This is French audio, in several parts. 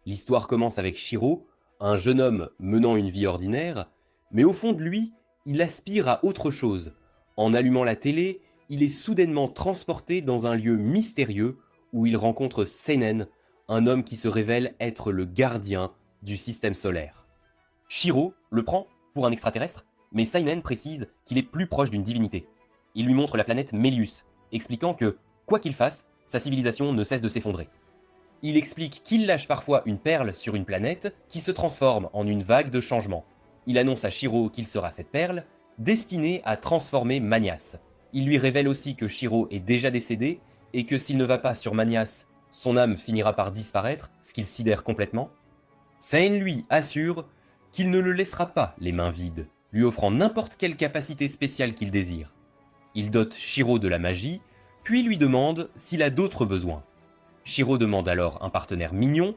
L'histoire commence avec Shiro, un jeune homme menant une vie ordinaire, mais au fond de lui, il aspire à autre chose. En allumant la télé, il est soudainement transporté dans un lieu mystérieux où il rencontre Seinen, un homme qui se révèle être le gardien du système solaire. Shiro le prend pour un extraterrestre, mais Seinen précise qu'il est plus proche d'une divinité. Il lui montre la planète Melius, expliquant que, quoi qu'il fasse, sa civilisation ne cesse de s'effondrer. Il explique qu'il lâche parfois une perle sur une planète qui se transforme en une vague de changement. Il annonce à Shiro qu'il sera cette perle, destinée à transformer Manias. Il lui révèle aussi que Shiro est déjà décédé et que s'il ne va pas sur Manias, son âme finira par disparaître, ce qu'il sidère complètement. Sein lui assure qu'il ne le laissera pas les mains vides, lui offrant n'importe quelle capacité spéciale qu'il désire. Il dote Shiro de la magie, puis lui demande s'il a d'autres besoins. Shiro demande alors un partenaire mignon,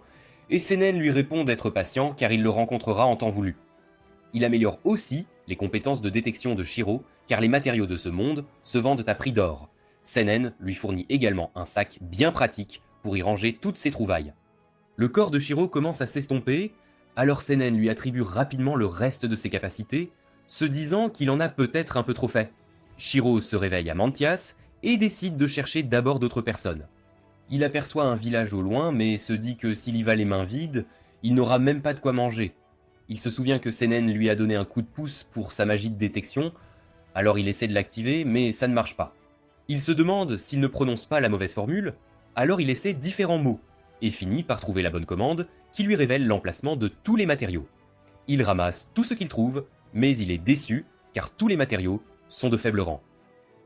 et Seinen lui répond d'être patient car il le rencontrera en temps voulu. Il améliore aussi les compétences de détection de Shiro car les matériaux de ce monde se vendent à prix d'or. Seinen lui fournit également un sac bien pratique pour y ranger toutes ses trouvailles. Le corps de Shiro commence à s'estomper, alors Seinen lui attribue rapidement le reste de ses capacités, se disant qu'il en a peut-être un peu trop fait. Shiro se réveille à Mantias et décide de chercher d'abord d'autres personnes. Il aperçoit un village au loin, mais se dit que s'il y va les mains vides, il n'aura même pas de quoi manger. Il se souvient que Seinen lui a donné un coup de pouce pour sa magie de détection, alors il essaie de l'activer, mais ça ne marche pas. Il se demande s'il ne prononce pas la mauvaise formule, alors il essaie différents mots, et finit par trouver la bonne commande qui lui révèle l'emplacement de tous les matériaux. Il ramasse tout ce qu'il trouve, mais il est déçu car tous les matériaux sont de faible rang.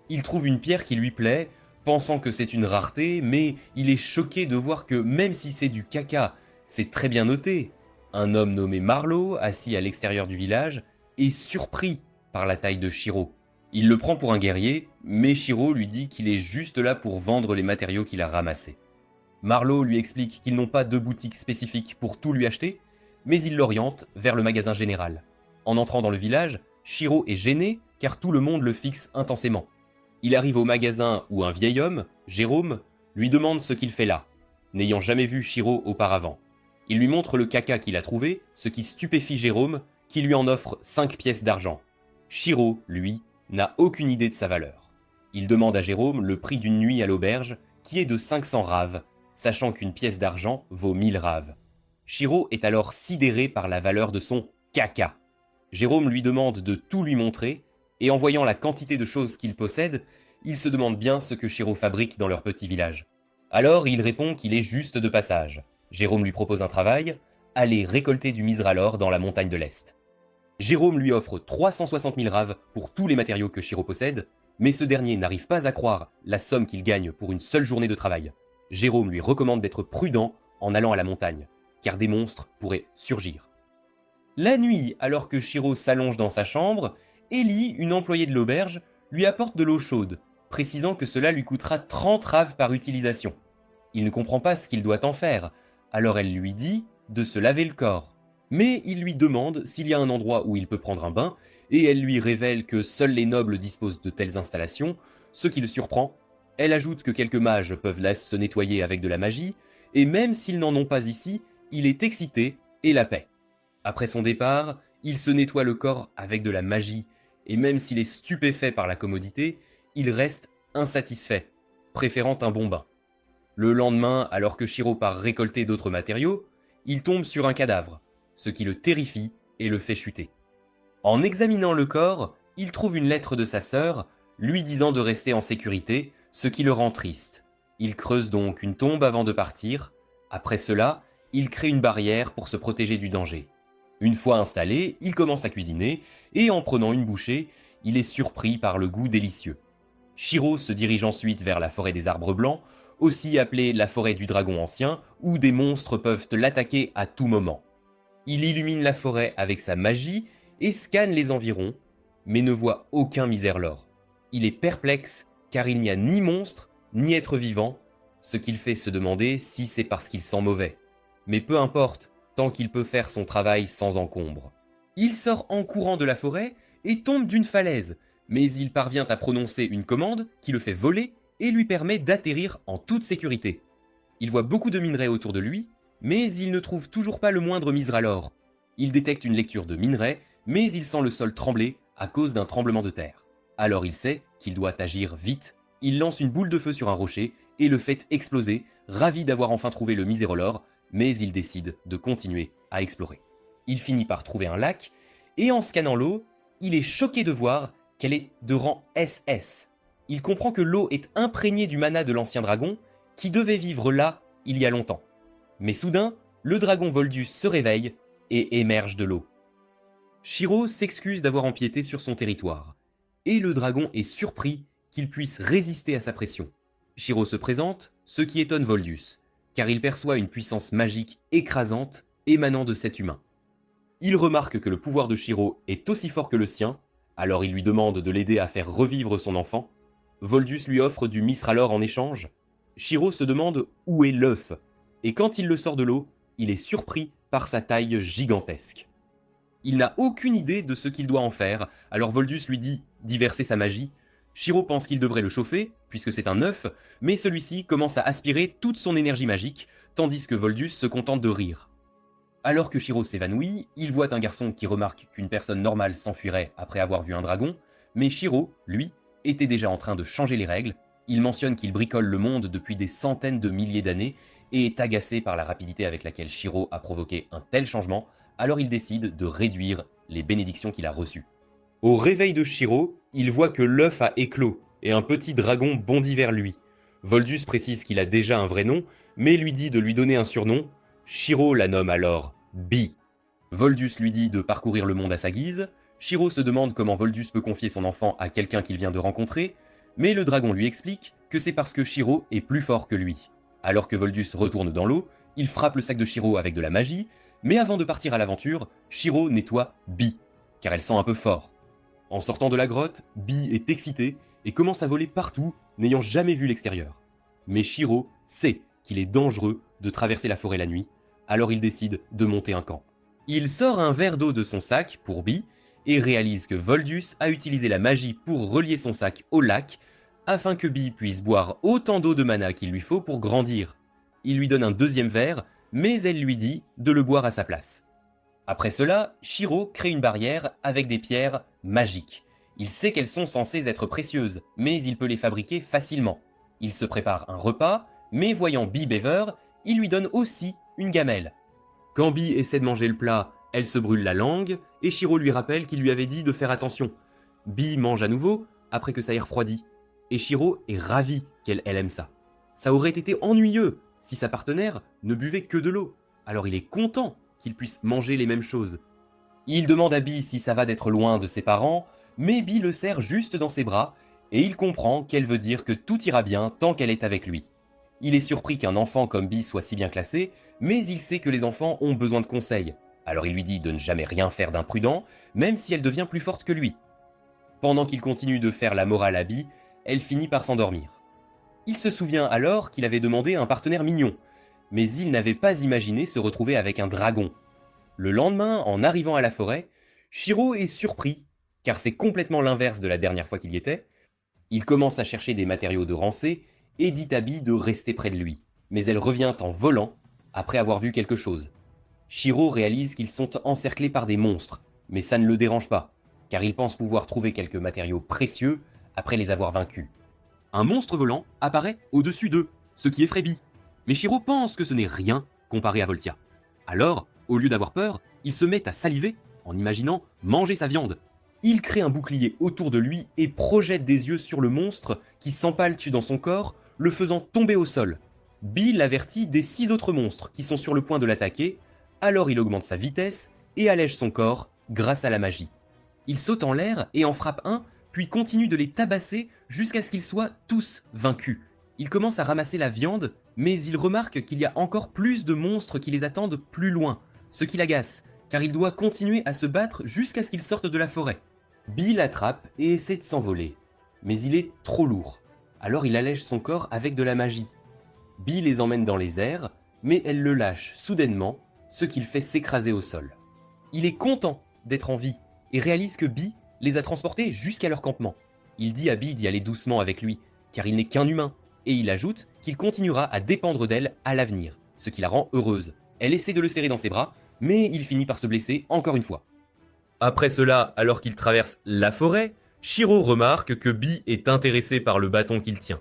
Il trouve une pierre qui lui plaît, pensant que c'est une rareté, mais il est choqué de voir que même si c'est du caca, c'est très bien noté. Un homme nommé Marlowe, assis à l'extérieur du village, est surpris par la taille de Shiro. Il le prend pour un guerrier, mais Shiro lui dit qu'il est juste là pour vendre les matériaux qu'il a ramassés. Marlowe lui explique qu'ils n'ont pas de boutique spécifique pour tout lui acheter, mais il l'oriente vers le magasin général. En entrant dans le village, Shiro est gêné car tout le monde le fixe intensément. Il arrive au magasin où un vieil homme, Jérôme, lui demande ce qu'il fait là, n'ayant jamais vu Shiro auparavant. Il lui montre le caca qu'il a trouvé, ce qui stupéfie Jérôme, qui lui en offre 5 pièces d'argent. Shiro, lui, n'a aucune idée de sa valeur. Il demande à Jérôme le prix d'une nuit à l'auberge, qui est de 500 raves, sachant qu'une pièce d'argent vaut 1000 raves. Shiro est alors sidéré par la valeur de son caca. Jérôme lui demande de tout lui montrer, et en voyant la quantité de choses qu'il possède, il se demande bien ce que Shiro fabrique dans leur petit village. Alors il répond qu'il est juste de passage. Jérôme lui propose un travail, aller récolter du Misralor dans la montagne de l'Est. Jérôme lui offre 360 000 raves pour tous les matériaux que Shiro possède, mais ce dernier n'arrive pas à croire la somme qu'il gagne pour une seule journée de travail. Jérôme lui recommande d'être prudent en allant à la montagne, car des monstres pourraient surgir. La nuit, alors que Shiro s'allonge dans sa chambre, Ellie, une employée de l'auberge, lui apporte de l'eau chaude, précisant que cela lui coûtera 30 raves par utilisation. Il ne comprend pas ce qu'il doit en faire, alors elle lui dit de se laver le corps. Mais il lui demande s'il y a un endroit où il peut prendre un bain, et elle lui révèle que seuls les nobles disposent de telles installations, ce qui le surprend. Elle ajoute que quelques mages peuvent là se nettoyer avec de la magie, et même s'ils n'en ont pas ici, il est excité et la paix. Après son départ, il se nettoie le corps avec de la magie, et même s'il est stupéfait par la commodité, il reste insatisfait, préférant un bon bain. Le lendemain, alors que Shiro part récolter d'autres matériaux, il tombe sur un cadavre, ce qui le terrifie et le fait chuter. En examinant le corps, il trouve une lettre de sa sœur, lui disant de rester en sécurité, ce qui le rend triste. Il creuse donc une tombe avant de partir. Après cela, il crée une barrière pour se protéger du danger. Une fois installé, il commence à cuisiner, et en prenant une bouchée, il est surpris par le goût délicieux. Shiro se dirige ensuite vers la forêt des arbres blancs, aussi appelée la forêt du dragon ancien, où des monstres peuvent l'attaquer à tout moment. Il illumine la forêt avec sa magie et scanne les environs, mais ne voit aucun Misralor. Il est perplexe car il n'y a ni monstre ni être vivant, ce qu'il fait se demander si c'est parce qu'il sent mauvais. Mais peu importe, tant qu'il peut faire son travail sans encombre. Il sort en courant de la forêt et tombe d'une falaise, mais il parvient à prononcer une commande qui le fait voler et lui permet d'atterrir en toute sécurité. Il voit beaucoup de minerais autour de lui, mais il ne trouve toujours pas le moindre Mizralor. Il détecte une lecture de minerai, mais il sent le sol trembler à cause d'un tremblement de terre. Alors il sait qu'il doit agir vite. Il lance une boule de feu sur un rocher et le fait exploser, ravi d'avoir enfin trouvé le Mizralor, mais il décide de continuer à explorer. Il finit par trouver un lac, et en scannant l'eau, il est choqué de voir qu'elle est de rang SS. Il comprend que l'eau est imprégnée du mana de l'ancien dragon, qui devait vivre là il y a longtemps. Mais soudain, le dragon Voldus se réveille et émerge de l'eau. Shiro s'excuse d'avoir empiété sur son territoire, et le dragon est surpris qu'il puisse résister à sa pression. Shiro se présente, ce qui étonne Voldus, car il perçoit une puissance magique écrasante émanant de cet humain. Il remarque que le pouvoir de Shiro est aussi fort que le sien, alors il lui demande de l'aider à faire revivre son enfant. Voldus lui offre du Mizralor en échange. Shiro se demande où est l'œuf, et quand il le sort de l'eau, il est surpris par sa taille gigantesque. Il n'a aucune idée de ce qu'il doit en faire, alors Voldus lui dit d'y verser sa magie. Shiro pense qu'il devrait le chauffer, puisque c'est un œuf, mais celui-ci commence à aspirer toute son énergie magique, tandis que Voldus se contente de rire. Alors que Shiro s'évanouit, il voit un garçon qui remarque qu'une personne normale s'enfuirait après avoir vu un dragon, mais Shiro, lui, était déjà en train de changer les règles. Il mentionne qu'il bricole le monde depuis des centaines de milliers d'années et est agacé par la rapidité avec laquelle Shiro a provoqué un tel changement, alors il décide de réduire les bénédictions qu'il a reçues. Au réveil de Shiro, il voit que l'œuf a éclos et un petit dragon bondit vers lui. Voldus précise qu'il a déjà un vrai nom, mais lui dit de lui donner un surnom. Shiro la nomme alors Bee. Voldus lui dit de parcourir le monde à sa guise. Shiro se demande comment Voldus peut confier son enfant à quelqu'un qu'il vient de rencontrer, mais le dragon lui explique que c'est parce que Shiro est plus fort que lui. Alors que Voldus retourne dans l'eau, il frappe le sac de Shiro avec de la magie, mais avant de partir à l'aventure, Shiro nettoie Bee, car elle sent un peu fort. En sortant de la grotte, Bee est excité et commence à voler partout, n'ayant jamais vu l'extérieur. Mais Shiro sait qu'il est dangereux de traverser la forêt la nuit, alors il décide de monter un camp. Il sort un verre d'eau de son sac pour Bee et réalise que Voldus a utilisé la magie pour relier son sac au lac afin que Bee puisse boire autant d'eau de mana qu'il lui faut pour grandir. Il lui donne un deuxième verre, mais elle lui dit de le boire à sa place. Après cela, Shiro crée une barrière avec des pierres magiques. Il sait qu'elles sont censées être précieuses, mais il peut les fabriquer facilement. Il se prépare un repas, mais voyant Bee Beaver, il lui donne aussi une gamelle. Quand Bee essaie de manger le plat, elle se brûle la langue, et Shiro lui rappelle qu'il lui avait dit de faire attention. Bee mange à nouveau, après que ça ait refroidi, et Shiro est ravi qu'elle aime ça. Ça aurait été ennuyeux si sa partenaire ne buvait que de l'eau, alors il est content qu'il puisse manger les mêmes choses. Il demande à Bee si ça va d'être loin de ses parents, mais Bee le serre juste dans ses bras, et il comprend qu'elle veut dire que tout ira bien tant qu'elle est avec lui. Il est surpris qu'un enfant comme Bee soit si bien classé, mais il sait que les enfants ont besoin de conseils, alors il lui dit de ne jamais rien faire d'imprudent, même si elle devient plus forte que lui. Pendant qu'il continue de faire la morale à Bee, elle finit par s'endormir. Il se souvient alors qu'il avait demandé un partenaire mignon, mais il n'avait pas imaginé se retrouver avec un dragon. Le lendemain, en arrivant à la forêt, Shiro est surpris, car c'est complètement l'inverse de la dernière fois qu'il y était. Il commence à chercher des matériaux de rancée et dit à Bee de rester près de lui, mais elle revient en volant après avoir vu quelque chose. Shiro réalise qu'ils sont encerclés par des monstres, mais ça ne le dérange pas, car il pense pouvoir trouver quelques matériaux précieux après les avoir vaincus. Un monstre volant apparaît au-dessus d'eux, ce qui effraie Bee. Mais Shiro pense que ce n'est rien comparé à Voltia. Alors, au lieu d'avoir peur, il se met à saliver en imaginant manger sa viande. Il crée un bouclier autour de lui et projette des yeux sur le monstre qui s'empale dans son corps, le faisant tomber au sol. Bee l'avertit des 6 autres monstres qui sont sur le point de l'attaquer, alors il augmente sa vitesse et allège son corps grâce à la magie. Il saute en l'air et en frappe un, puis continue de les tabasser jusqu'à ce qu'ils soient tous vaincus. Il commence à ramasser la viande, mais il remarque qu'il y a encore plus de monstres qui les attendent plus loin, ce qui l'agace, car il doit continuer à se battre jusqu'à ce qu'ils sortent de la forêt. Bee l'attrape et essaie de s'envoler, mais il est trop lourd, alors il allège son corps avec de la magie. Bee les emmène dans les airs, mais elle le lâche soudainement, ce qui le fait s'écraser au sol. Il est content d'être en vie, et réalise que Bee les a transportés jusqu'à leur campement. Il dit à Bee d'y aller doucement avec lui, car il n'est qu'un humain, et il ajoute qu'il continuera à dépendre d'elle à l'avenir, ce qui la rend heureuse. Elle essaie de le serrer dans ses bras, mais il finit par se blesser encore une fois. Après cela, alors qu'il traverse la forêt, Shiro remarque que Bee est intéressé par le bâton qu'il tient.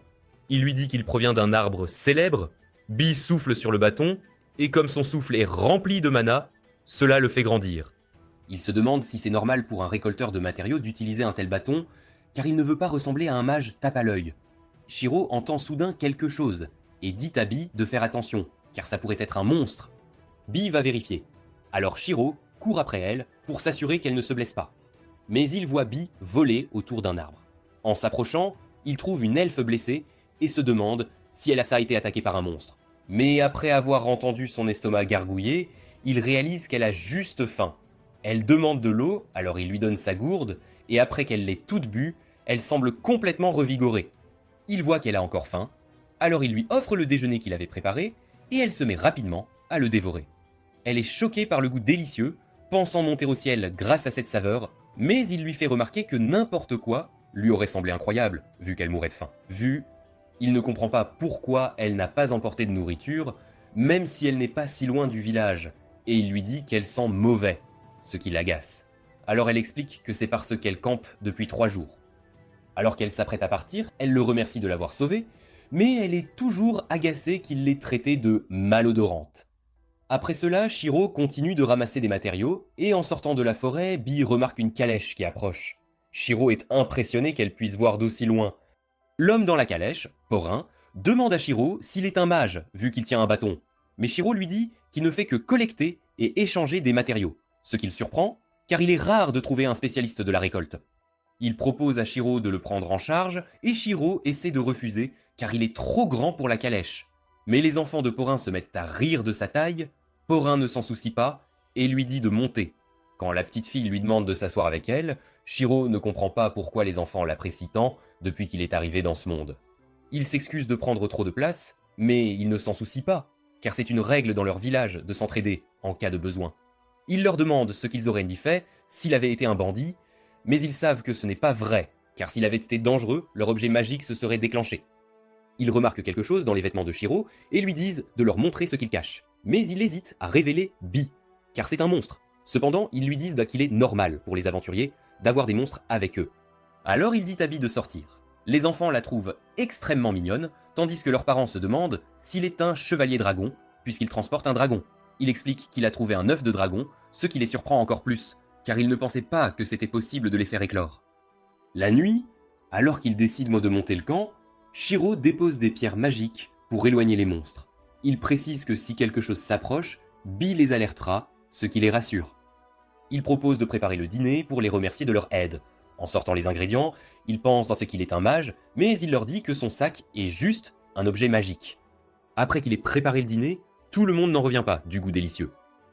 Il lui dit qu'il provient d'un arbre célèbre, Bee souffle sur le bâton, et comme son souffle est rempli de mana, cela le fait grandir. Il se demande si c'est normal pour un récolteur de matériaux d'utiliser un tel bâton, car il ne veut pas ressembler à un mage tape à l'œil. Shiro entend soudain quelque chose, et dit à Bee de faire attention, car ça pourrait être un monstre. Bee va vérifier. Alors Shiro court après elle pour s'assurer qu'elle ne se blesse pas. Mais il voit Bee voler autour d'un arbre. En s'approchant, il trouve une elfe blessée et se demande si elle a été attaquée par un monstre. Mais après avoir entendu son estomac gargouiller, il réalise qu'elle a juste faim. Elle demande de l'eau, alors il lui donne sa gourde, et après qu'elle l'ait toute bue, elle semble complètement revigorée. Il voit qu'elle a encore faim, alors il lui offre le déjeuner qu'il avait préparé, et elle se met rapidement à le dévorer. Elle est choquée par le goût délicieux, pensant monter au ciel grâce à cette saveur, mais il lui fait remarquer que n'importe quoi lui aurait semblé incroyable, vu qu'elle mourait de faim. Il ne comprend pas pourquoi elle n'a pas emporté de nourriture, même si elle n'est pas si loin du village, et il lui dit qu'elle sent mauvais, ce qui l'agace. Alors elle explique que c'est parce qu'elle campe depuis 3 jours. Alors qu'elle s'apprête à partir, elle le remercie de l'avoir sauvée, mais elle est toujours agacée qu'il l'ait traitée de malodorante. Après cela, Shiro continue de ramasser des matériaux, et en sortant de la forêt, Bee remarque une calèche qui approche. Shiro est impressionné qu'elle puisse voir d'aussi loin. L'homme dans la calèche, Porin, demande à Shiro s'il est un mage, vu qu'il tient un bâton. Mais Shiro lui dit qu'il ne fait que collecter et échanger des matériaux, ce qui le surprend, car il est rare de trouver un spécialiste de la récolte. Il propose à Shiro de le prendre en charge, et Shiro essaie de refuser, car il est trop grand pour la calèche. Mais les enfants de Porin se mettent à rire de sa taille, Porin ne s'en soucie pas, et lui dit de monter. Quand la petite fille lui demande de s'asseoir avec elle, Shiro ne comprend pas pourquoi les enfants l'apprécient tant depuis qu'il est arrivé dans ce monde. Il s'excuse de prendre trop de place, mais il ne s'en soucie pas, car c'est une règle dans leur village de s'entraider en cas de besoin. Il leur demande ce qu'ils auraient dit fait s'il avait été un bandit, mais ils savent que ce n'est pas vrai, car s'il avait été dangereux, leur objet magique se serait déclenché. Ils remarquent quelque chose dans les vêtements de Shiro et lui disent de leur montrer ce qu'il cache. Mais il hésite à révéler Bee, car c'est un monstre. Cependant, ils lui disent qu'il est normal pour les aventuriers d'avoir des monstres avec eux. Alors il dit à Bee de sortir. Les enfants la trouvent extrêmement mignonne, tandis que leurs parents se demandent s'il est un chevalier dragon, puisqu'il transporte un dragon. Il explique qu'il a trouvé un œuf de dragon, ce qui les surprend encore plus, car il ne pensait pas que c'était possible de les faire éclore. La nuit, alors qu'ils décident de monter le camp, Shiro dépose des pierres magiques pour éloigner les monstres. Il précise que si quelque chose s'approche, Bee les alertera, ce qui les rassure. Il propose de préparer le dîner pour les remercier de leur aide. En sortant les ingrédients, il pense dans ce qu'il est un mage, mais il leur dit que son sac est juste un objet magique. Après qu'il ait préparé le dîner, tout le monde n'en revient pas du goût délicieux.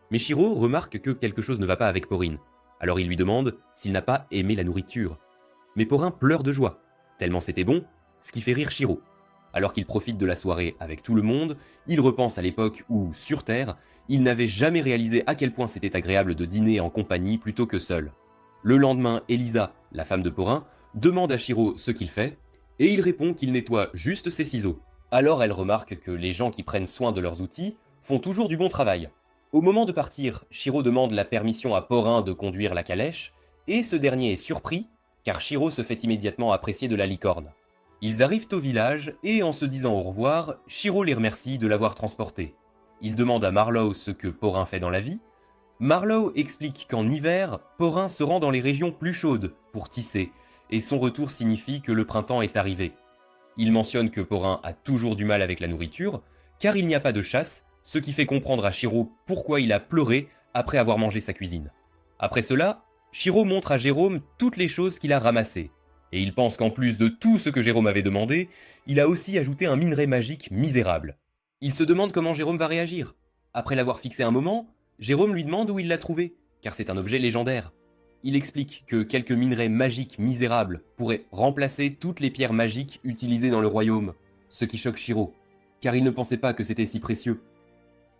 Mais Shiro remarque que quelque chose ne va pas avec Porin. Alors il lui demande s'il n'a pas aimé la nourriture. Mais Porin pleure de joie, tellement c'était bon, ce qui fait rire Shiro. Alors qu'il profite de la soirée avec tout le monde, il repense à l'époque où, sur Terre, il n'avait jamais réalisé à quel point c'était agréable de dîner en compagnie plutôt que seul. Le lendemain, Elisa, la femme de Porin, demande à Shiro ce qu'il fait, et il répond qu'il nettoie juste ses ciseaux. Alors elle remarque que les gens qui prennent soin de leurs outils font toujours du bon travail. Au moment de partir, Shiro demande la permission à Porin de conduire la calèche, et ce dernier est surpris, car Shiro se fait immédiatement apprécier de la licorne. Ils arrivent au village, et en se disant au revoir, Shiro les remercie de l'avoir transporté. Il demande à Marlowe ce que Porin fait dans la vie. Marlowe explique qu'en hiver, Porin se rend dans les régions plus chaudes pour tisser, et son retour signifie que le printemps est arrivé. Il mentionne que Porin a toujours du mal avec la nourriture, car il n'y a pas de chasse, ce qui fait comprendre à Shiro pourquoi il a pleuré après avoir mangé sa cuisine. Après cela, Shiro montre à Jérôme toutes les choses qu'il a ramassées, et il pense qu'en plus de tout ce que Jérôme avait demandé, il a aussi ajouté un minerai magique misérable. Il se demande comment Jérôme va réagir. Après l'avoir fixé un moment, Jérôme lui demande où il l'a trouvé, car c'est un objet légendaire. Il explique que quelques minerais magiques misérables pourraient remplacer toutes les pierres magiques utilisées dans le royaume, ce qui choque Shiro, car il ne pensait pas que c'était si précieux.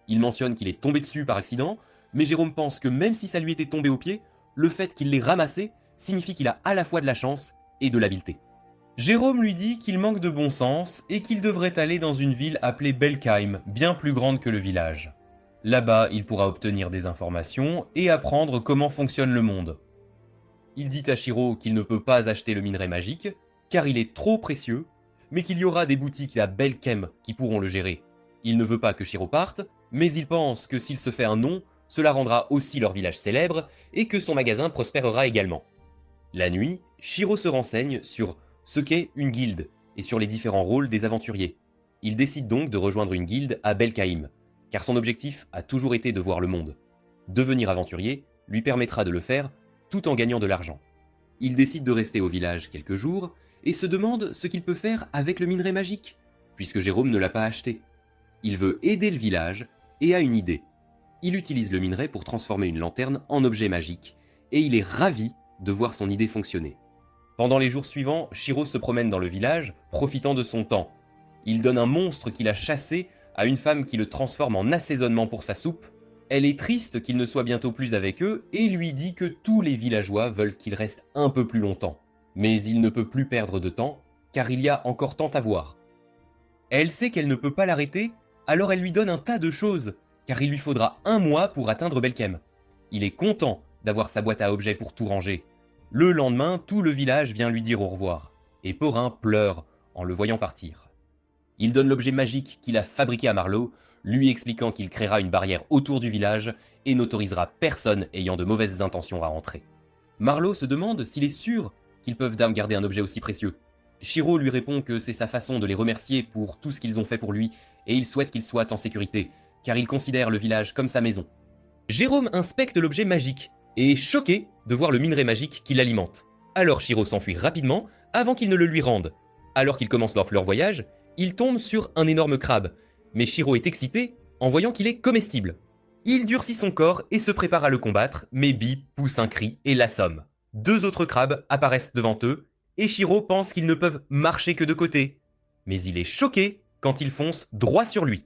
Il mentionne qu'il est tombé dessus par accident, mais Jérôme pense que même si ça lui était tombé aux pieds, le fait qu'il l'ait ramassé signifie qu'il a à la fois de la chance et de l'habileté. Jérôme lui dit qu'il manque de bon sens et qu'il devrait aller dans une ville appelée Belkheim, bien plus grande que le village. Là-bas, il pourra obtenir des informations et apprendre comment fonctionne le monde. Il dit à Shiro qu'il ne peut pas acheter le minerai magique, car il est trop précieux, mais qu'il y aura des boutiques à Belkem qui pourront le gérer. Il ne veut pas que Shiro parte, mais il pense que s'il se fait un nom, cela rendra aussi leur village célèbre et que son magasin prospérera également. La nuit, Shiro se renseigne sur ce qu'est une guilde et sur les différents rôles des aventuriers. Il décide donc de rejoindre une guilde à Belkaïm, car son objectif a toujours été de voir le monde. Devenir aventurier lui permettra de le faire tout en gagnant de l'argent. Il décide de rester au village quelques jours et se demande ce qu'il peut faire avec le minerai magique, puisque Jérôme ne l'a pas acheté. Il veut aider le village et a une idée. Il utilise le minerai pour transformer une lanterne en objet magique, et il est ravi de voir son idée fonctionner. Pendant les jours suivants, Shiro se promène dans le village, profitant de son temps. Il donne un monstre qu'il a chassé à une femme qui le transforme en assaisonnement pour sa soupe. Elle est triste qu'il ne soit bientôt plus avec eux et lui dit que tous les villageois veulent qu'il reste un peu plus longtemps. Mais il ne peut plus perdre de temps, car il y a encore tant à voir. Elle sait qu'elle ne peut pas l'arrêter, alors elle lui donne un tas de choses, car il lui faudra 1 mois pour atteindre Belkem. Il est content d'avoir sa boîte à objets pour tout ranger. Le lendemain, tout le village vient lui dire au revoir, et Porin pleure en le voyant partir. Il donne l'objet magique qu'il a fabriqué à Marlowe, lui expliquant qu'il créera une barrière autour du village et n'autorisera personne ayant de mauvaises intentions à entrer. Marlowe se demande s'il est sûr qu'ils peuvent garder un objet aussi précieux. Shiro lui répond que c'est sa façon de les remercier pour tout ce qu'ils ont fait pour lui, et il souhaite qu'ils soient en sécurité, car il considère le village comme sa maison. Jérôme inspecte l'objet magique, et est choqué de voir le minerai magique qui l'alimente. Alors Shiro s'enfuit rapidement, avant qu'il ne le lui rende. Alors qu'ils commencent leur voyage, il tombe sur un énorme crabe, mais Shiro est excité en voyant qu'il est comestible. Il durcit son corps et se prépare à le combattre, mais Bee pousse un cri et l'assomme. 2 autres crabes apparaissent devant eux, et Shiro pense qu'ils ne peuvent marcher que de côté. Mais il est choqué quand ils foncent droit sur lui.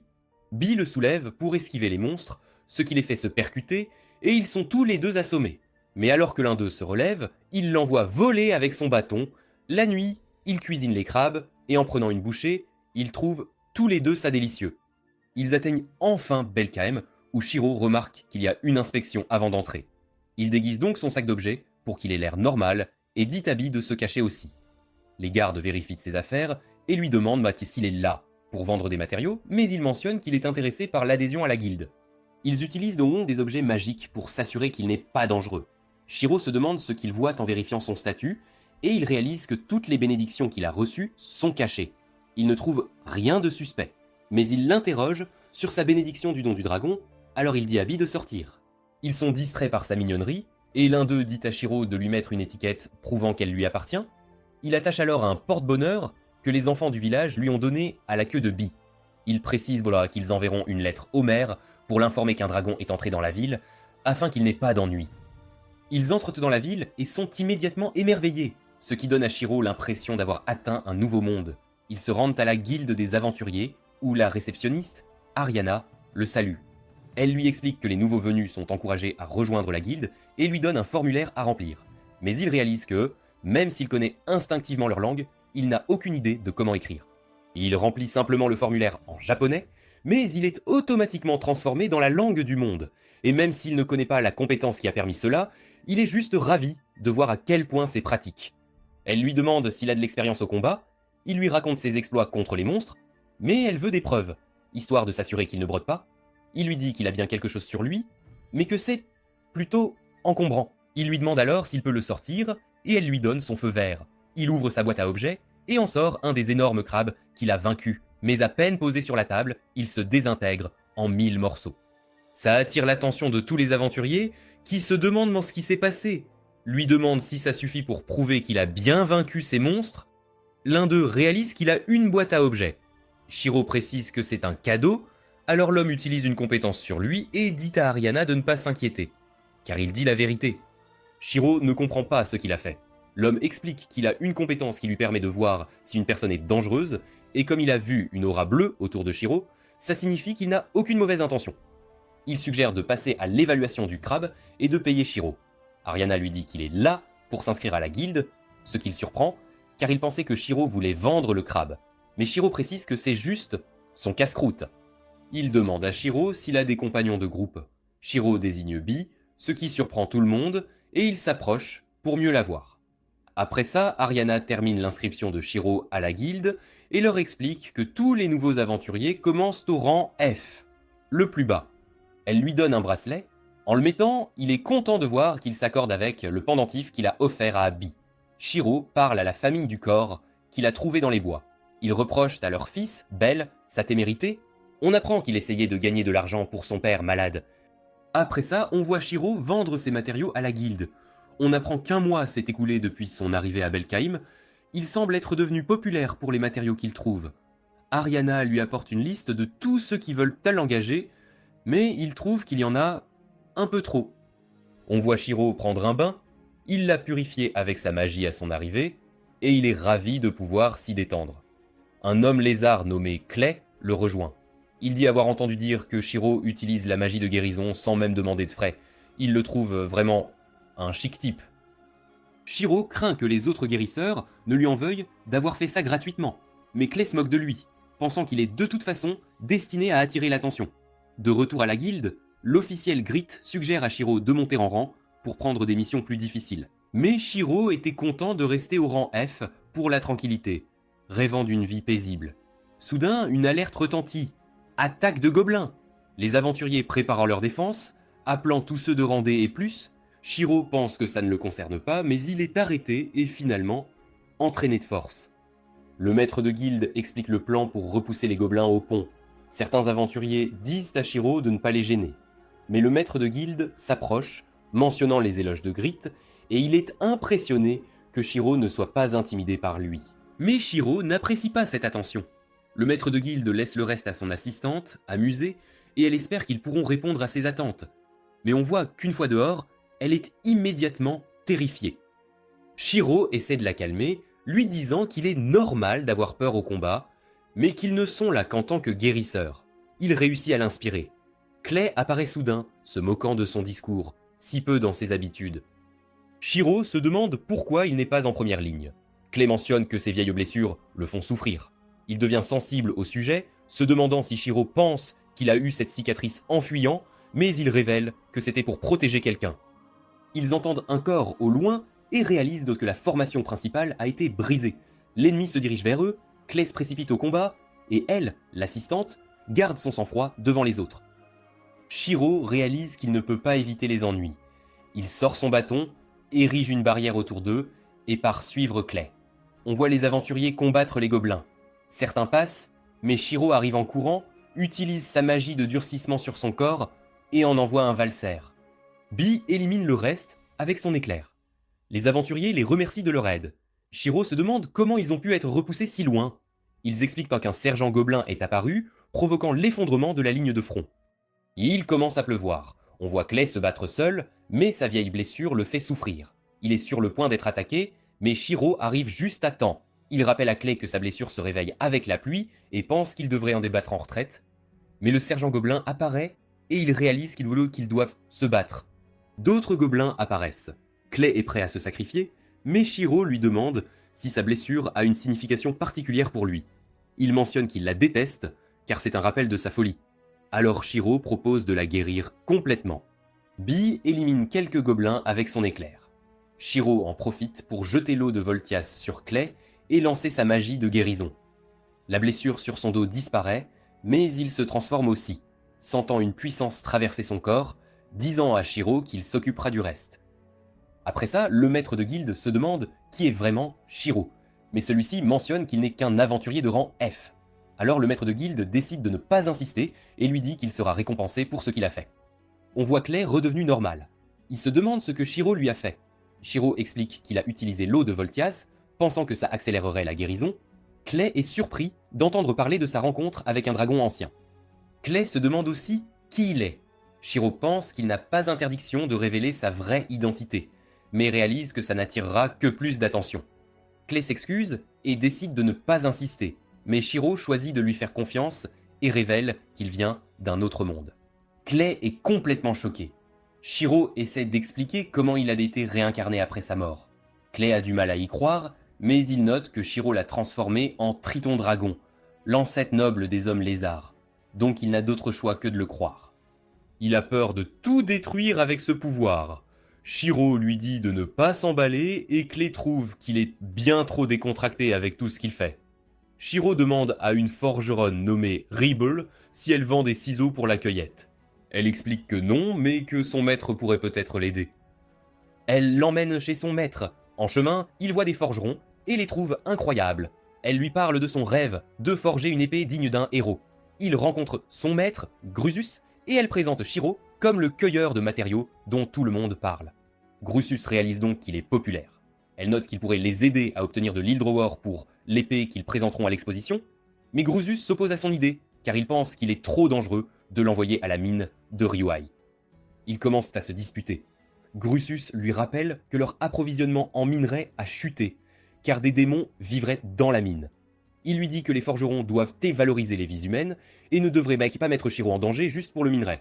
Bee le soulève pour esquiver les monstres, ce qui les fait se percuter, et ils sont tous les 2 assommés. Mais alors que l'un d'eux se relève, il l'envoie voler avec son bâton. La nuit, il cuisine les crabes, et en prenant une bouchée, ils trouvent tous les 2 ça délicieux. Ils atteignent enfin Belkaem, où Shiro remarque qu'il y a une inspection avant d'entrer. Il déguise donc son sac d'objets pour qu'il ait l'air normal et dit à Bee de se cacher aussi. Les gardes vérifient ses affaires et lui demandent s'il est là pour vendre des matériaux, mais il mentionne qu'il est intéressé par l'adhésion à la guilde. Ils utilisent donc des objets magiques pour s'assurer qu'il n'est pas dangereux. Shiro se demande ce qu'il voit en vérifiant son statut, et il réalise que toutes les bénédictions qu'il a reçues sont cachées. Il ne trouve rien de suspect, mais il l'interroge sur sa bénédiction du don du dragon, alors il dit à Bee de sortir. Ils sont distraits par sa mignonnerie, et l'un d'eux dit à Shiro de lui mettre une étiquette prouvant qu'elle lui appartient. Il attache alors un porte-bonheur que les enfants du village lui ont donné à la queue de Bee. Il précise qu'ils enverront une lettre au maire pour l'informer qu'un dragon est entré dans la ville, afin qu'il n'ait pas d'ennui. Ils entrent dans la ville et sont immédiatement émerveillés, ce qui donne à Shiro l'impression d'avoir atteint un nouveau monde. Ils se rendent à la guilde des aventuriers, où la réceptionniste, Ariana, le salue. Elle lui explique que les nouveaux venus sont encouragés à rejoindre la guilde et lui donne un formulaire à remplir. Mais il réalise que, même s'il connaît instinctivement leur langue, il n'a aucune idée de comment écrire. Il remplit simplement le formulaire en japonais, mais il est automatiquement transformé dans la langue du monde. Et même s'il ne connaît pas la compétence qui a permis cela, il est juste ravi de voir à quel point c'est pratique. Elle lui demande s'il a de l'expérience au combat, il lui raconte ses exploits contre les monstres, mais elle veut des preuves, histoire de s'assurer qu'il ne brode pas. Il lui dit qu'il a bien quelque chose sur lui, mais que c'est plutôt encombrant. Il lui demande alors s'il peut le sortir, et elle lui donne son feu vert. Il ouvre sa boîte à objets, et en sort un des énormes crabes qu'il a vaincu. Mais à peine posé sur la table, il se désintègre en 1000 morceaux. Ça attire l'attention de tous les aventuriers, qui se demandent ce qui s'est passé. Lui demande si ça suffit pour prouver qu'il a bien vaincu ces monstres. L'un d'eux réalise qu'il a une boîte à objets. Shiro précise que c'est un cadeau, alors l'homme utilise une compétence sur lui et dit à Ariana de ne pas s'inquiéter, car il dit la vérité. Shiro ne comprend pas ce qu'il a fait. L'homme explique qu'il a une compétence qui lui permet de voir si une personne est dangereuse, et comme il a vu une aura bleue autour de Shiro, ça signifie qu'il n'a aucune mauvaise intention. Il suggère de passer à l'évaluation du crabe et de payer Shiro. Ariana lui dit qu'il est là pour s'inscrire à la guilde, ce qui le surprend, car il pensait que Shiro voulait vendre le crabe. Mais Shiro précise que c'est juste son casse-croûte. Il demande à Shiro s'il a des compagnons de groupe. Shiro désigne Bee, ce qui surprend tout le monde, et il s'approche pour mieux la voir. Après ça, Ariana termine l'inscription de Shiro à la guilde et leur explique que tous les nouveaux aventuriers commencent au rang F, le plus bas. Elle lui donne un bracelet. En le mettant, il est content de voir qu'il s'accorde avec le pendentif qu'il a offert à Bee. Shiro parle à la famille du corps qu'il a trouvé dans les bois. Ils reprochent à leur fils, Belle, sa témérité. On apprend qu'il essayait de gagner de l'argent pour son père malade. Après ça, on voit Shiro vendre ses matériaux à la guilde. On apprend qu'un mois s'est écoulé depuis son arrivée à Belkheim. Il semble être devenu populaire pour les matériaux qu'il trouve. Ariana lui apporte une liste de tous ceux qui veulent l'engager, mais il trouve qu'il y en a un peu trop. On voit Shiro prendre un bain, il l'a purifié avec sa magie à son arrivée, et il est ravi de pouvoir s'y détendre. Un homme lézard nommé Clay le rejoint. Il dit avoir entendu dire que Shiro utilise la magie de guérison sans même demander de frais. Il le trouve vraiment un chic type. Shiro craint que les autres guérisseurs ne lui en veuillent d'avoir fait ça gratuitement, mais Clay se moque de lui, pensant qu'il est de toute façon destiné à attirer l'attention. De retour à la guilde, l'officiel Grit suggère à Shiro de monter en rang pour prendre des missions plus difficiles. Mais Shiro était content de rester au rang F pour la tranquillité, rêvant d'une vie paisible. Soudain, une alerte retentit. Attaque de gobelins! Les aventuriers préparant leur défense, appelant tous ceux de rang D et plus, Shiro pense que ça ne le concerne pas, mais il est arrêté et finalement entraîné de force. Le maître de guilde explique le plan pour repousser les gobelins au pont. Certains aventuriers disent à Shiro de ne pas les gêner. Mais le maître de guilde s'approche, mentionnant les éloges de Grit, et il est impressionné que Shiro ne soit pas intimidé par lui. Mais Shiro n'apprécie pas cette attention. Le maître de guilde laisse le reste à son assistante, amusée, et elle espère qu'ils pourront répondre à ses attentes. Mais on voit qu'une fois dehors, elle est immédiatement terrifiée. Shiro essaie de la calmer, lui disant qu'il est normal d'avoir peur au combat, mais qu'ils ne sont là qu'en tant que guérisseurs. Il réussit à l'inspirer. Clay apparaît soudain, se moquant de son discours, si peu dans ses habitudes. Shiro se demande pourquoi il n'est pas en première ligne. Clay mentionne que ses vieilles blessures le font souffrir. Il devient sensible au sujet, se demandant si Shiro pense qu'il a eu cette cicatrice en fuyant, mais il révèle que c'était pour protéger quelqu'un. Ils entendent un corps au loin et réalisent que la formation principale a été brisée. L'ennemi se dirige vers eux, Clay se précipite au combat, et elle, l'assistante, garde son sang-froid devant les autres. Shiro réalise qu'il ne peut pas éviter les ennuis. Il sort son bâton, érige une barrière autour d'eux, et part suivre Clay. On voit les aventuriers combattre les gobelins. Certains passent, mais Shiro arrive en courant, utilise sa magie de durcissement sur son corps, et en envoie un valser. Bee élimine le reste avec son éclair. Les aventuriers les remercient de leur aide. Shiro se demande comment ils ont pu être repoussés si loin. Ils expliquent qu'un sergent gobelin est apparu, provoquant l'effondrement de la ligne de front. Il commence à pleuvoir. On voit Clay se battre seul, mais sa vieille blessure le fait souffrir. Il est sur le point d'être attaqué, mais Shiro arrive juste à temps. Il rappelle à Clay que sa blessure se réveille avec la pluie et pense qu'il devrait en débattre en retraite. Mais le sergent gobelin apparaît et il réalise qu'ils doivent se battre. D'autres gobelins apparaissent. Clay est prêt à se sacrifier, mais Shiro lui demande si sa blessure a une signification particulière pour lui. Il mentionne qu'il la déteste, car c'est un rappel de sa folie. Alors Shiro propose de la guérir complètement. Bee élimine quelques gobelins avec son éclair. Shiro en profite pour jeter l'eau de Voltias sur Clay et lancer sa magie de guérison. La blessure sur son dos disparaît, mais il se transforme aussi, sentant une puissance traverser son corps, disant à Shiro qu'il s'occupera du reste. Après ça, le maître de guilde se demande qui est vraiment Shiro, mais celui-ci mentionne qu'il n'est qu'un aventurier de rang F. Alors le maître de guilde décide de ne pas insister et lui dit qu'il sera récompensé pour ce qu'il a fait. On voit Clay redevenu normal. Il se demande ce que Shiro lui a fait. Shiro explique qu'il a utilisé l'eau de Voltias, pensant que ça accélérerait la guérison. Clay est surpris d'entendre parler de sa rencontre avec un dragon ancien. Clay se demande aussi qui il est. Shiro pense qu'il n'a pas interdiction de révéler sa vraie identité, mais réalise que ça n'attirera que plus d'attention. Clay s'excuse et décide de ne pas insister, mais Shiro choisit de lui faire confiance et révèle qu'il vient d'un autre monde. Clay est complètement choqué. Shiro essaie d'expliquer comment il a été réincarné après sa mort. Clay a du mal à y croire, mais il note que Shiro l'a transformé en Triton Dragon, l'ancêtre noble des hommes lézards. donc il n'a d'autre choix que de le croire. Il a peur de tout détruire avec ce pouvoir. Shiro lui dit de ne pas s'emballer et Clay trouve qu'il est bien trop décontracté avec tout ce qu'il fait. Shiro demande à une forgeronne nommée Rebel si elle vend des ciseaux pour la cueillette. Elle explique que non, mais que son maître pourrait peut-être l'aider. Elle l'emmène chez son maître. En chemin, il voit des forgerons et les trouve incroyables. Elle lui parle de son rêve de forger une épée digne d'un héros. Il rencontre son maître, Grusus, et elle présente Shiro comme le cueilleur de matériaux dont tout le monde parle. Grusus réalise donc qu'il est populaire. Elle note qu'il pourrait les aider à obtenir de l'Hildrower pour l'épée qu'ils présenteront à l'exposition, mais Grusus s'oppose à son idée, car il pense qu'il est trop dangereux de l'envoyer à la mine de Ryuhei. Ils commencent à se disputer. Grusus lui rappelle que leur approvisionnement en minerai a chuté, car des démons vivraient dans la mine. Il lui dit que les forgerons doivent dévaloriser les vies humaines et ne devraient pas mettre Shiro en danger juste pour le minerai.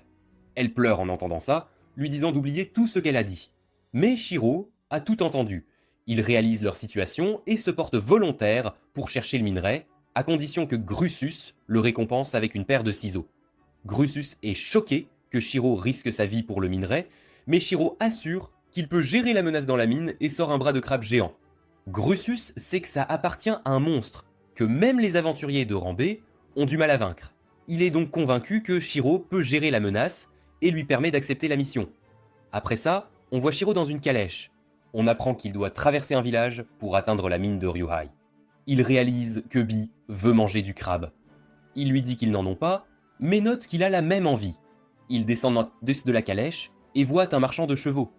Elle pleure en entendant ça, lui disant d'oublier tout ce qu'elle a dit. Mais Shiro a tout entendu. Il réalise leur situation et se porte volontaire pour chercher le minerai, à condition que Grusus le récompense avec une paire de ciseaux. Grusus est choqué que Shiro risque sa vie pour le minerai, mais Shiro assure qu'il peut gérer la menace dans la mine et sort un bras de crabe géant. Grusus sait que ça appartient à un monstre, que même les aventuriers de rang B ont du mal à vaincre. Il est donc convaincu que Shiro peut gérer la menace et lui permet d'accepter la mission. Après ça, on voit Shiro dans une calèche. On apprend qu'il doit traverser un village pour atteindre la mine de Ryuhei. Il réalise que Bi veut manger du crabe. Il lui dit qu'ils n'en ont pas, mais note qu'il a la même envie. Il descend de la calèche et voit un marchand de chevaux.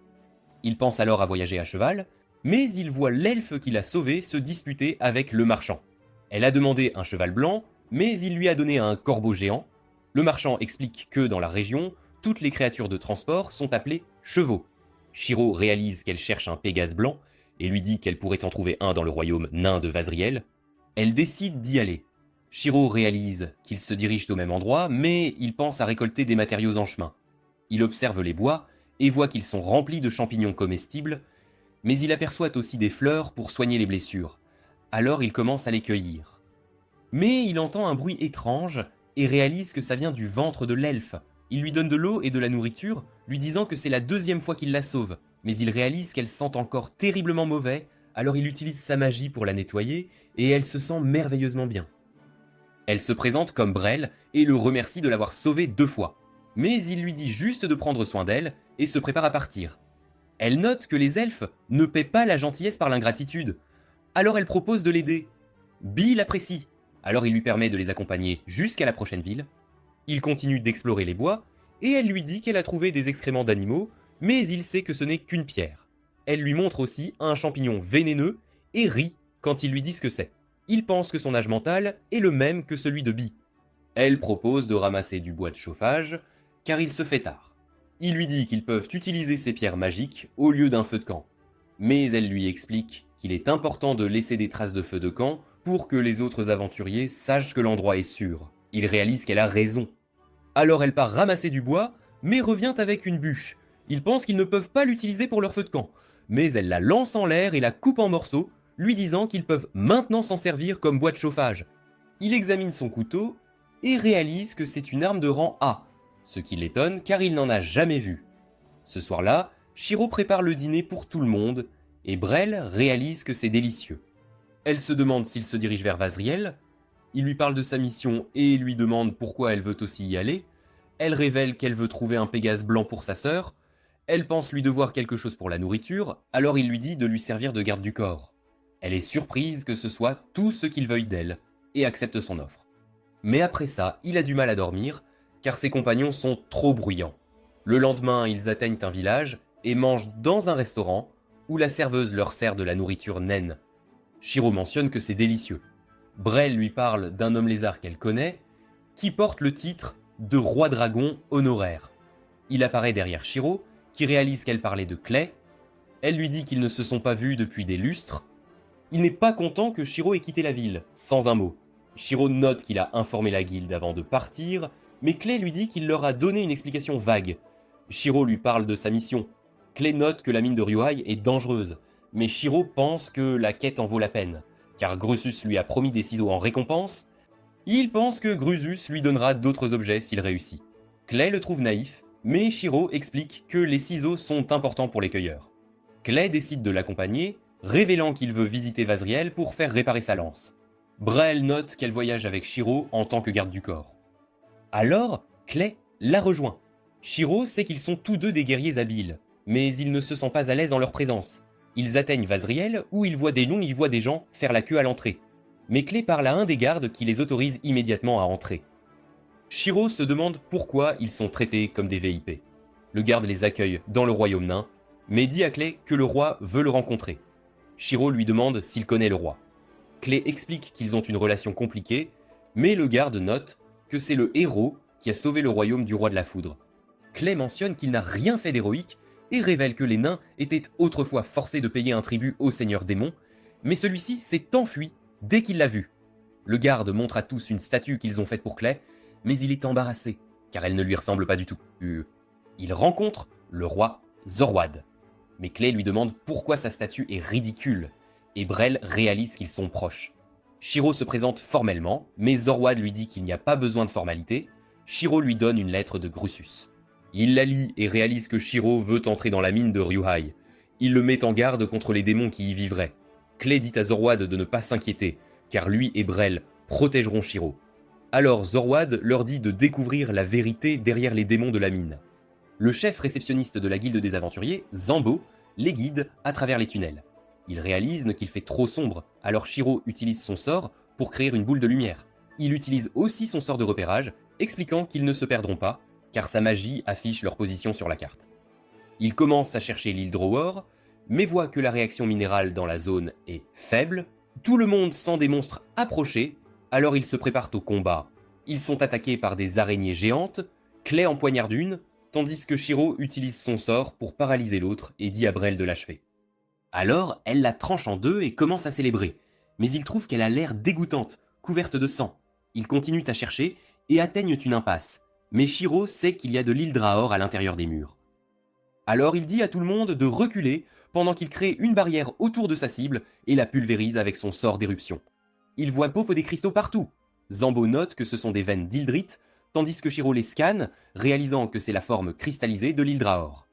Il pense alors à voyager à cheval, mais il voit l'elfe qu'il a sauvé se disputer avec le marchand. Elle a demandé un cheval blanc, mais il lui a donné un corbeau géant. Le marchand explique que dans la région, toutes les créatures de transport sont appelées chevaux. Shiro réalise qu'elle cherche un Pégase blanc et lui dit qu'elle pourrait en trouver un dans le royaume nain de Vazriel. Elle décide d'y aller. Shiro réalise qu'ils se dirigent au même endroit, mais il pense à récolter des matériaux en chemin. Il observe les bois et voit qu'ils sont remplis de champignons comestibles, mais il aperçoit aussi des fleurs pour soigner les blessures. Alors il commence à les cueillir. Mais il entend un bruit étrange et réalise que ça vient du ventre de l'elfe. Il lui donne de l'eau et de la nourriture, lui disant que c'est la deuxième fois qu'il la sauve, mais il réalise qu'elle sent encore terriblement mauvais, alors il utilise sa magie pour la nettoyer, et elle se sent merveilleusement bien. Elle se présente comme Brel et le remercie de l'avoir sauvée 2 fois, mais il lui dit juste de prendre soin d'elle et se prépare à partir. Elle note que les elfes ne paient pas la gentillesse par l'ingratitude, alors elle propose de l'aider. Bi l'apprécie, alors il lui permet de les accompagner jusqu'à la prochaine ville. Il continue d'explorer les bois, et elle lui dit qu'elle a trouvé des excréments d'animaux, mais il sait que ce n'est qu'une pierre. Elle lui montre aussi un champignon vénéneux, et rit quand il lui dit ce que c'est. Il pense que son âge mental est le même que celui de Bi. Elle propose de ramasser du bois de chauffage, car il se fait tard. Il lui dit qu'ils peuvent utiliser ces pierres magiques au lieu d'un feu de camp. Mais elle lui explique qu'il est important de laisser des traces de feu de camp pour que les autres aventuriers sachent que l'endroit est sûr. Il réalise qu'elle a raison. Alors elle part ramasser du bois, mais revient avec une bûche. Ils pensent qu'ils ne peuvent pas l'utiliser pour leur feu de camp, mais elle la lance en l'air et la coupe en morceaux, lui disant qu'ils peuvent maintenant s'en servir comme bois de chauffage. Il examine son couteau et réalise que c'est une arme de rang A, ce qui l'étonne car il n'en a jamais vu. Ce soir-là, Shiro prépare le dîner pour tout le monde, et Brel réalise que c'est délicieux. Elle se demande s'il se dirige vers Vazriel. Il lui parle de sa mission et lui demande pourquoi elle veut aussi y aller. Elle révèle qu'elle veut trouver un Pégase blanc pour sa sœur. Elle pense lui devoir quelque chose pour la nourriture, alors il lui dit de lui servir de garde du corps. Elle est surprise que ce soit tout ce qu'il veuille d'elle, et accepte son offre. Mais après ça, il a du mal à dormir, car ses compagnons sont trop bruyants. Le lendemain, ils atteignent un village et mangent dans un restaurant où la serveuse leur sert de la nourriture naine. Shiro mentionne que c'est délicieux. Brel lui parle d'un homme lézard qu'elle connaît, qui porte le titre de roi dragon honoraire. Il apparaît derrière Shiro, qui réalise qu'elle parlait de Clay. Elle lui dit qu'ils ne se sont pas vus depuis des lustres. Il n'est pas content que Shiro ait quitté la ville, sans un mot. Shiro note qu'il a informé la guilde avant de partir, mais Clay lui dit qu'il leur a donné une explication vague. Shiro lui parle de sa mission. Clay note que la mine de Ryuhei est dangereuse, mais Shiro pense que la quête en vaut la peine, car Grusus lui a promis des ciseaux en récompense. Il pense que Grusus lui donnera d'autres objets s'il réussit. Clay le trouve naïf, mais Shiro explique que les ciseaux sont importants pour les cueilleurs. Clay décide de l'accompagner, révélant qu'il veut visiter Vazriel pour faire réparer sa lance. Brel note qu'elle voyage avec Shiro en tant que garde du corps. Alors, Clay la rejoint. Shiro sait qu'ils sont tous deux des guerriers habiles, mais il ne se sent pas à l'aise en leur présence. Ils atteignent Vazriel où ils voient des gens faire la queue à l'entrée. Mais Clay parle à un des gardes qui les autorise immédiatement à entrer. Shiro se demande pourquoi ils sont traités comme des VIP. Le garde les accueille dans le royaume nain, mais dit à Clay que le roi veut le rencontrer. Shiro lui demande s'il connaît le roi. Clay explique qu'ils ont une relation compliquée, mais le garde note que c'est le héros qui a sauvé le royaume du roi de la foudre. Clay mentionne qu'il n'a rien fait d'héroïque et révèle que les nains étaient autrefois forcés de payer un tribut au seigneur démon, mais celui-ci s'est enfui dès qu'il l'a vu. Le garde montre à tous une statue qu'ils ont faite pour Clay, mais il est embarrassé, car elle ne lui ressemble pas du tout. Il rencontre le roi Zorwad. Mais Clay lui demande pourquoi sa statue est ridicule, et Brel réalise qu'ils sont proches. Shiro se présente formellement, mais Zorwad lui dit qu'il n'y a pas besoin de formalité. Shiro lui donne une lettre de Grusus. Il la lit et réalise que Shiro veut entrer dans la mine de Ryuhai. Il le met en garde contre les démons qui y vivraient. Clay dit à Zorwad de ne pas s'inquiéter, car lui et Brel protégeront Shiro. Alors Zorwad leur dit de découvrir la vérité derrière les démons de la mine. Le chef réceptionniste de la guilde des aventuriers, Zambo, les guide à travers les tunnels. Il réalise qu'il fait trop sombre, alors Shiro utilise son sort pour créer une boule de lumière. Il utilise aussi son sort de repérage, expliquant qu'ils ne se perdront pas, car sa magie affiche leur position sur la carte. Il commence à chercher l'île Drowor, mais voit que la réaction minérale dans la zone est faible. Tout le monde sent des monstres approcher, alors ils se préparent au combat. Ils sont attaqués par des araignées géantes, Clay empoignarde une, tandis que Shiro utilise son sort pour paralyser l'autre et dit à Brel de l'achever. Alors, elle la tranche en deux et commence à célébrer, mais il trouve qu'elle a l'air dégoûtante, couverte de sang. Ils continuent à chercher et atteignent une impasse, mais Shiro sait qu'il y a de l'île Drahor à l'intérieur des murs. Alors il dit à tout le monde de reculer pendant qu'il crée une barrière autour de sa cible et la pulvérise avec son sort d'éruption. Il voit pof des cristaux partout. Zambo note que ce sont des veines d'Ildrit, tandis que Shiro les scanne, réalisant que c'est la forme cristallisée de l'île Drahor.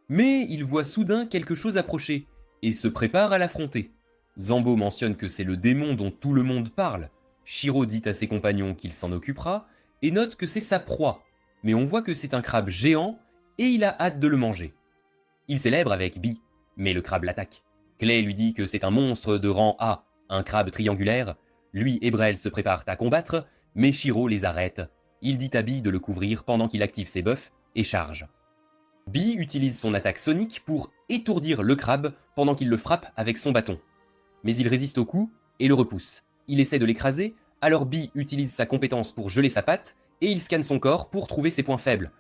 Mais il voit soudain quelque chose approcher, et se prépare à l'affronter. Zambo mentionne que c'est le démon dont tout le monde parle. Shiro dit à ses compagnons qu'il s'en occupera, et note que c'est sa proie, mais on voit que c'est un crabe géant, et il a hâte de le manger. Il célèbre avec Bi, mais le crabe l'attaque. Clay lui dit que c'est un monstre de rang A, un crabe triangulaire. Lui et Brel se préparent à combattre, mais Shiro les arrête. Il dit à Bi de le couvrir pendant qu'il active ses buffs et charge. Bi utilise son attaque sonique pour étourdir le crabe pendant qu'il le frappe avec son bâton. Mais il résiste au coup et le repousse. Il essaie de l'écraser, alors Bi utilise sa compétence pour geler sa patte et il scanne son corps pour trouver ses points faibles.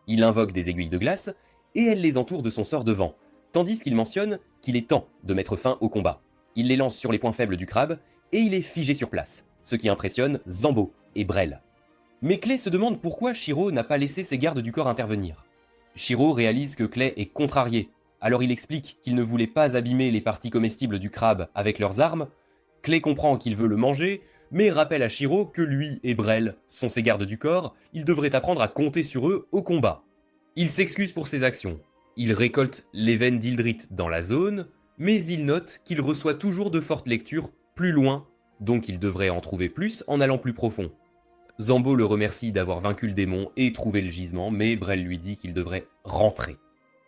Il invoque des aiguilles de glace et elle les entoure de son sort de vent, tandis qu'il mentionne qu'il est temps de mettre fin au combat. Il les lance sur les points faibles du crabe et il est figé sur place, ce qui impressionne Zambo et Brel. Mais Clay se demande pourquoi Shiro n'a pas laissé ses gardes du corps intervenir. Shiro réalise que Clay est contrarié, alors il explique qu'il ne voulait pas abîmer les parties comestibles du crabe avec leurs armes. Clay comprend qu'il veut le manger, mais rappelle à Shiro que lui et Brel sont ses gardes du corps, il devrait apprendre à compter sur eux au combat. Il s'excuse pour ses actions. Il récolte les veines d'Ildrit dans la zone, mais il note qu'il reçoit toujours de fortes lectures plus loin, donc il devrait en trouver plus en allant plus profond. Zambo le remercie d'avoir vaincu le démon et trouvé le gisement, mais Brel lui dit qu'il devrait rentrer.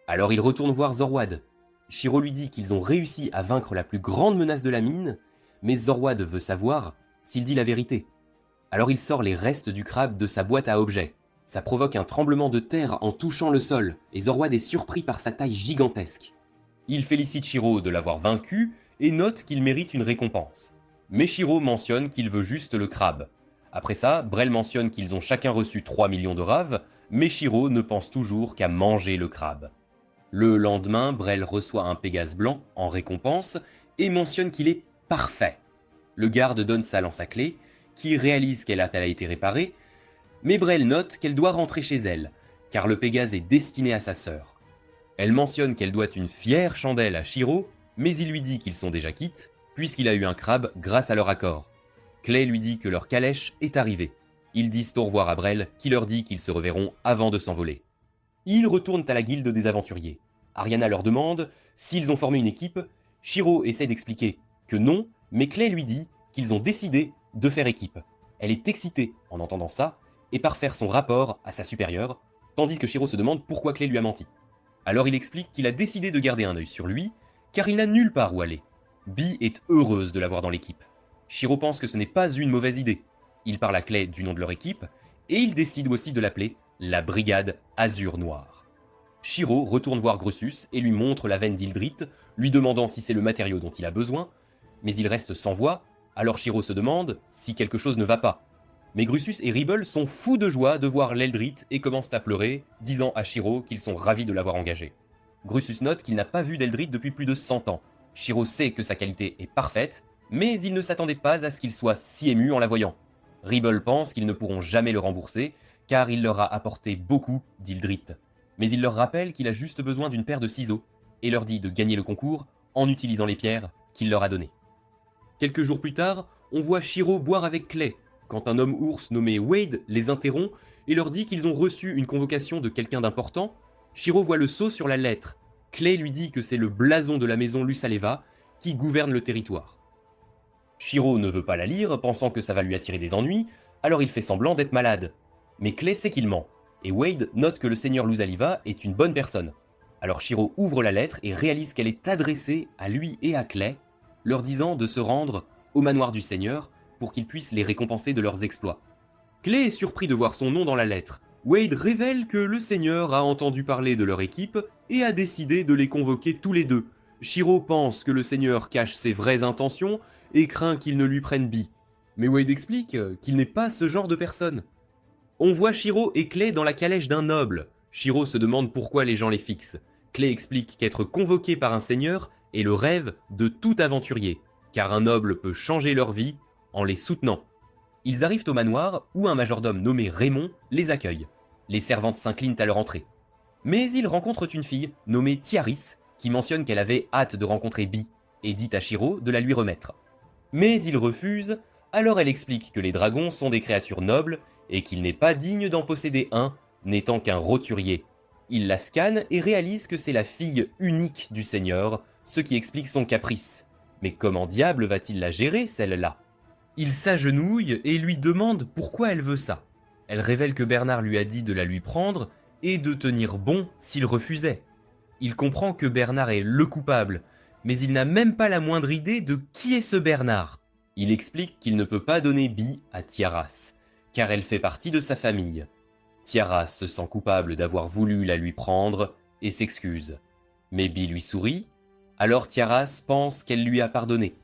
Alors il retourne voir Zorwad. Shiro lui dit qu'ils ont réussi à vaincre la plus grande menace de la mine, mais Zorwad veut savoir s'il dit la vérité. Alors il sort les restes du crabe de sa boîte à objets. Ça provoque un tremblement de terre en touchant le sol, et Zorwad est surpris par sa taille gigantesque. Il félicite Shiro de l'avoir vaincu et note qu'il mérite une récompense. Mais Shiro mentionne qu'il veut juste le crabe. Après ça, Brel mentionne qu'ils ont chacun reçu 3 millions de raves, mais Shiro ne pense toujours qu'à manger le crabe. Le lendemain, Brel reçoit un Pégase blanc en récompense et mentionne qu'il est parfait. Le garde donne sa lance à Clay, qui réalise qu'elle a été réparée, mais Brel note qu'elle doit rentrer chez elle, car le Pégase est destiné à sa sœur. Elle mentionne qu'elle doit une fière chandelle à Shiro, mais il lui dit qu'ils sont déjà quittes, puisqu'il a eu un crabe grâce à leur accord. Clay lui dit que leur calèche est arrivée. Ils disent au revoir à Brel, qui leur dit qu'ils se reverront avant de s'envoler. Ils retournent à la guilde des aventuriers. Ariana leur demande s'ils ont formé une équipe. Shiro essaie d'expliquer que non, mais Clay lui dit qu'ils ont décidé de faire équipe. Elle est excitée en entendant ça, et part faire son rapport à sa supérieure, tandis que Shiro se demande pourquoi Clay lui a menti. Alors il explique qu'il a décidé de garder un œil sur lui, car il n'a nulle part où aller. Bee est heureuse de l'avoir dans l'équipe. Shiro pense que ce n'est pas une mauvaise idée. Il parle à Clay du nom de leur équipe, et il décide aussi de l'appeler la Brigade Azur Noir. Shiro retourne voir Grusus et lui montre la veine d'Hildrith, lui demandant si c'est le matériau dont il a besoin, mais il reste sans voix, alors Shiro se demande si quelque chose ne va pas. Mais Grusus et Ribble sont fous de joie de voir l'Eldrith et commencent à pleurer, disant à Shiro qu'ils sont ravis de l'avoir engagé. Grusus note qu'il n'a pas vu d'Eldrith depuis plus de 100 ans. Shiro sait que sa qualité est parfaite, mais il ne s'attendait pas à ce qu'il soit si ému en la voyant. Ribble pense qu'ils ne pourront jamais le rembourser, car il leur a apporté beaucoup d'Hildrith. Mais il leur rappelle qu'il a juste besoin d'une paire de ciseaux, et leur dit de gagner le concours en utilisant les pierres qu'il leur a données. Quelques jours plus tard, on voit Shiro boire avec Clay, quand un homme ours nommé Wade les interrompt et leur dit qu'ils ont reçu une convocation de quelqu'un d'important. Shiro voit le sceau sur la lettre. Clay lui dit que c'est le blason de la maison Lusaleva qui gouverne le territoire. Shiro ne veut pas la lire, pensant que ça va lui attirer des ennuis, alors il fait semblant d'être malade. Mais Clay sait qu'il ment, et Wade note que le seigneur Lusaleva est une bonne personne. Alors Shiro ouvre la lettre et réalise qu'elle est adressée à lui et à Clay, leur disant de se rendre au manoir du seigneur pour qu'ils puissent les récompenser de leurs exploits. Clay est surpris de voir son nom dans la lettre. Wade révèle que le seigneur a entendu parler de leur équipe et a décidé de les convoquer tous les deux. Shiro pense que le seigneur cache ses vraies intentions et craint qu'il ne lui prenne Bee. Mais Wade explique qu'il n'est pas ce genre de personne. On voit Shiro et Clay dans la calèche d'un noble. Shiro se demande pourquoi les gens les fixent. Clay explique qu'être convoqué par un seigneur est le rêve de tout aventurier, car un noble peut changer leur vie en les soutenant. Ils arrivent au manoir où un majordome nommé Raymond les accueille. Les servantes s'inclinent à leur entrée. Mais ils rencontrent une fille nommée Tiaris qui mentionne qu'elle avait hâte de rencontrer Bee et dit à Shiro de la lui remettre. Mais il refuse, alors elle explique que les dragons sont des créatures nobles et qu'il n'est pas digne d'en posséder un, n'étant qu'un roturier. Il la scanne et réalise que c'est la fille unique du seigneur, ce qui explique son caprice. Mais comment diable va-t-il la gérer, celle-là ? Il s'agenouille et lui demande pourquoi elle veut ça. Elle révèle que Bernard lui a dit de la lui prendre et de tenir bon s'il refusait. Il comprend que Bernard est le coupable, mais il n'a même pas la moindre idée de qui est ce Bernard. Il explique qu'il ne peut pas donner Bee à Tiaras, car elle fait partie de sa famille. Tiaras se sent coupable d'avoir voulu la lui prendre et s'excuse. Mais Bee lui sourit, alors Tiaras pense qu'elle lui a pardonné.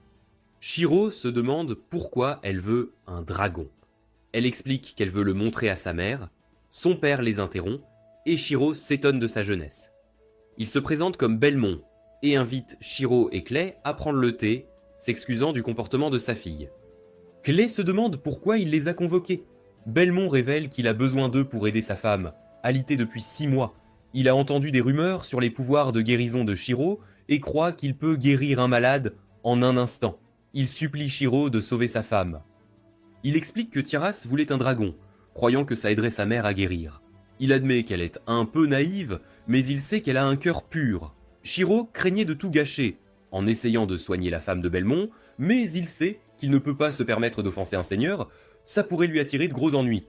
Shiro se demande pourquoi elle veut un dragon. Elle explique qu'elle veut le montrer à sa mère, son père les interrompt, et Shiro s'étonne de sa jeunesse. Il se présente comme Belmont, et invite Shiro et Clay à prendre le thé, s'excusant du comportement de sa fille. Clay se demande pourquoi il les a convoqués. Belmont révèle qu'il a besoin d'eux pour aider sa femme, alitée depuis 6 mois. Il a entendu des rumeurs sur les pouvoirs de guérison de Shiro, et croit qu'il peut guérir un malade en un instant. Il supplie Shiro de sauver sa femme. Il explique que Tiaras voulait un dragon, croyant que ça aiderait sa mère à guérir. Il admet qu'elle est un peu naïve, mais il sait qu'elle a un cœur pur. Shiro craignait de tout gâcher, en essayant de soigner la femme de Belmont, mais il sait qu'il ne peut pas se permettre d'offenser un seigneur, ça pourrait lui attirer de gros ennuis.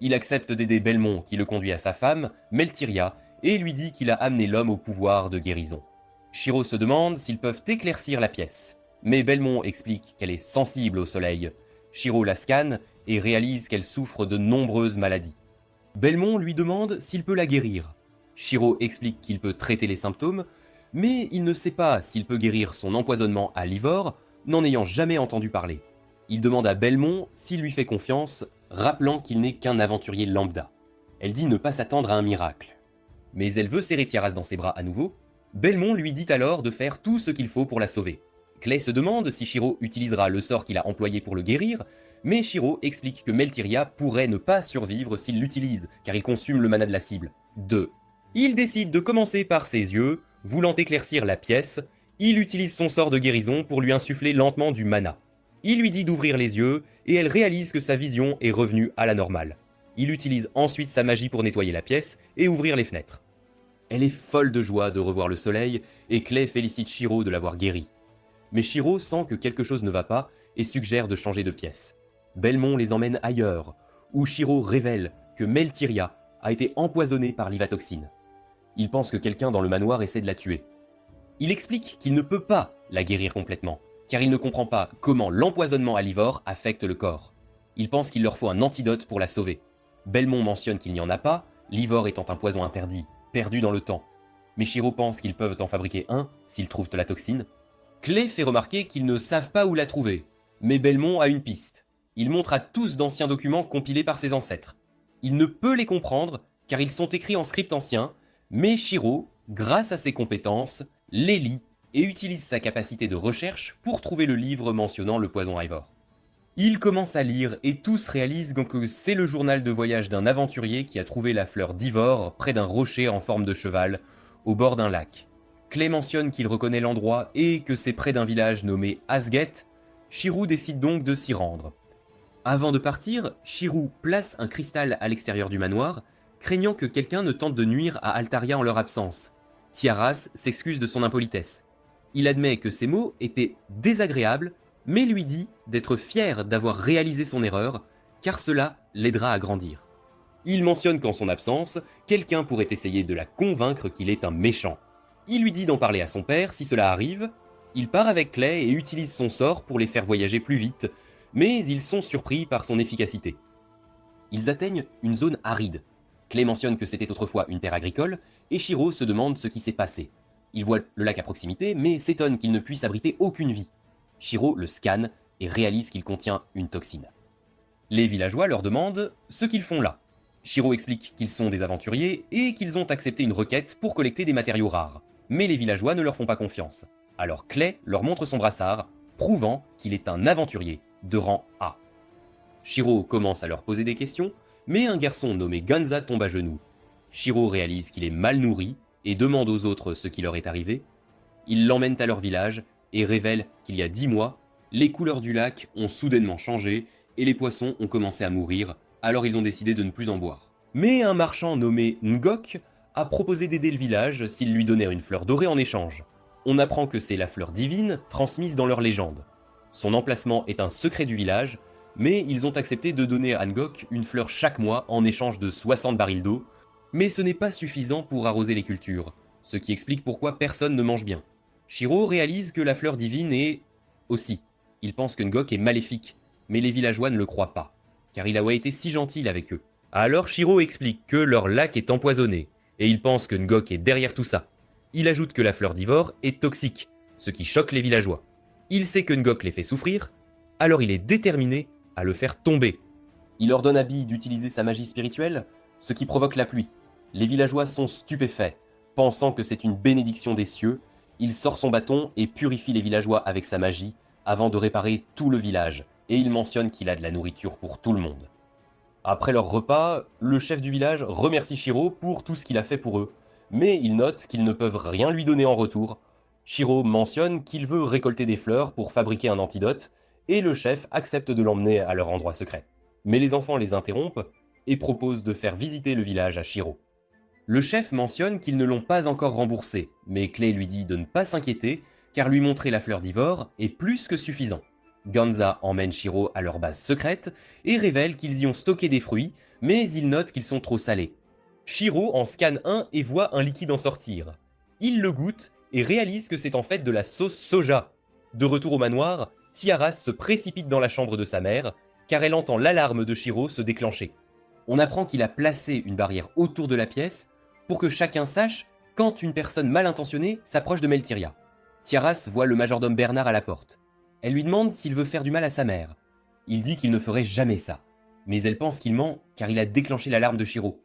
Il accepte d'aider Belmont qui le conduit à sa femme, Meltyria, et lui dit qu'il a amené l'homme au pouvoir de guérison. Shiro se demande s'ils peuvent éclaircir la pièce. Mais Belmont explique qu'elle est sensible au soleil. Shiro la scanne et réalise qu'elle souffre de nombreuses maladies. Belmont lui demande s'il peut la guérir. Shiro explique qu'il peut traiter les symptômes, mais il ne sait pas s'il peut guérir son empoisonnement à l'ivore, n'en ayant jamais entendu parler. Il demande à Belmont s'il lui fait confiance, rappelant qu'il n'est qu'un aventurier lambda. Elle dit ne pas s'attendre à un miracle. Mais elle veut serrer Tiaras dans ses bras à nouveau. Belmont lui dit alors de faire tout ce qu'il faut pour la sauver. Clay se demande si Shiro utilisera le sort qu'il a employé pour le guérir, mais Shiro explique que Meltyria pourrait ne pas survivre s'il l'utilise, car il consume le mana de la cible. 2. Il décide de commencer par ses yeux, voulant éclaircir la pièce, il utilise son sort de guérison pour lui insuffler lentement du mana. Il lui dit d'ouvrir les yeux, et elle réalise que sa vision est revenue à la normale. Il utilise ensuite sa magie pour nettoyer la pièce et ouvrir les fenêtres. Elle est folle de joie de revoir le soleil, et Clay félicite Shiro de l'avoir guéri. Mais Shiro sent que quelque chose ne va pas et suggère de changer de pièce. Belmont les emmène ailleurs, où Shiro révèle que Meltyria a été empoisonnée par l'ivatoxine. Il pense que quelqu'un dans le manoir essaie de la tuer. Il explique qu'il ne peut pas la guérir complètement, car il ne comprend pas comment l'empoisonnement à l'ivore affecte le corps. Il pense qu'il leur faut un antidote pour la sauver. Belmont mentionne qu'il n'y en a pas, l'ivore étant un poison interdit, perdu dans le temps. Mais Shiro pense qu'ils peuvent en fabriquer un s'ils trouvent de la toxine. Clay fait remarquer qu'ils ne savent pas où la trouver, mais Belmont a une piste. Il montre à tous d'anciens documents compilés par ses ancêtres. Il ne peut les comprendre car ils sont écrits en script ancien, mais Shiro, grâce à ses compétences, les lit et utilise sa capacité de recherche pour trouver le livre mentionnant le poison Ivor. Il commence à lire et tous réalisent que c'est le journal de voyage d'un aventurier qui a trouvé la fleur d'Ivor près d'un rocher en forme de cheval, au bord d'un lac. Clay mentionne qu'il reconnaît l'endroit et que c'est près d'un village nommé Asget. Shiro décide donc de s'y rendre. Avant de partir, Shiro place un cristal à l'extérieur du manoir, craignant que quelqu'un ne tente de nuire à Altaria en leur absence. Tiaras s'excuse de son impolitesse. Il admet que ces mots étaient désagréables, mais lui dit d'être fier d'avoir réalisé son erreur, car cela l'aidera à grandir. Il mentionne qu'en son absence, quelqu'un pourrait essayer de la convaincre qu'il est un méchant. Il lui dit d'en parler à son père si cela arrive. Il part avec Clay et utilise son sort pour les faire voyager plus vite, mais ils sont surpris par son efficacité. Ils atteignent une zone aride. Clay mentionne que c'était autrefois une terre agricole, et Shiro se demande ce qui s'est passé. Il voit le lac à proximité, mais s'étonne qu'il ne puisse abriter aucune vie. Shiro le scanne et réalise qu'il contient une toxine. Les villageois leur demandent ce qu'ils font là. Shiro explique qu'ils sont des aventuriers et qu'ils ont accepté une requête pour collecter des matériaux rares. Mais les villageois ne leur font pas confiance. Alors Clay leur montre son brassard, prouvant qu'il est un aventurier de rang A. Shiro commence à leur poser des questions, mais un garçon nommé Ganza tombe à genoux. Shiro réalise qu'il est mal nourri et demande aux autres ce qui leur est arrivé. Ils l'emmènent à leur village et révèlent qu'il y a 10 mois, les couleurs du lac ont soudainement changé et les poissons ont commencé à mourir, alors ils ont décidé de ne plus en boire. Mais un marchand nommé Ngok a proposé d'aider le village s'il lui donnait une fleur dorée en échange. On apprend que c'est la fleur divine transmise dans leur légende. Son emplacement est un secret du village, mais ils ont accepté de donner à Ngok une fleur chaque mois en échange de 60 barils d'eau, mais ce n'est pas suffisant pour arroser les cultures, ce qui explique pourquoi personne ne mange bien. Shiro réalise que la fleur divine est... aussi. Il pense que Ngok est maléfique, mais les villageois ne le croient pas, car il a été si gentil avec eux. Alors Shiro explique que leur lac est empoisonné, et il pense que Ngok est derrière tout ça. Il ajoute que la fleur d'Ivor est toxique, ce qui choque les villageois. Il sait que Ngok les fait souffrir, alors il est déterminé à le faire tomber. Il ordonne à Bee d'utiliser sa magie spirituelle, ce qui provoque la pluie. Les villageois sont stupéfaits, pensant que c'est une bénédiction des cieux. Il sort son bâton et purifie les villageois avec sa magie, avant de réparer tout le village, et il mentionne qu'il a de la nourriture pour tout le monde. Après leur repas, le chef du village remercie Shiro pour tout ce qu'il a fait pour eux, mais il note qu'ils ne peuvent rien lui donner en retour. Shiro mentionne qu'il veut récolter des fleurs pour fabriquer un antidote, et le chef accepte de l'emmener à leur endroit secret. Mais les enfants les interrompent et proposent de faire visiter le village à Shiro. Le chef mentionne qu'ils ne l'ont pas encore remboursé, mais Clay lui dit de ne pas s'inquiéter, car lui montrer la fleur d'Ivor est plus que suffisant. Ganza emmène Shiro à leur base secrète et révèle qu'ils y ont stocké des fruits, mais il note qu'ils sont trop salés. Shiro en scanne un et voit un liquide en sortir. Il le goûte et réalise que c'est en fait de la sauce soja. De retour au manoir, Tiaras se précipite dans la chambre de sa mère, car elle entend l'alarme de Shiro se déclencher. On apprend qu'il a placé une barrière autour de la pièce pour que chacun sache quand une personne mal intentionnée s'approche de Meltyria. Tiaras voit le majordome Bernard à la porte. Elle lui demande s'il veut faire du mal à sa mère. Il dit qu'il ne ferait jamais ça, mais elle pense qu'il ment car il a déclenché l'alarme de Shiro.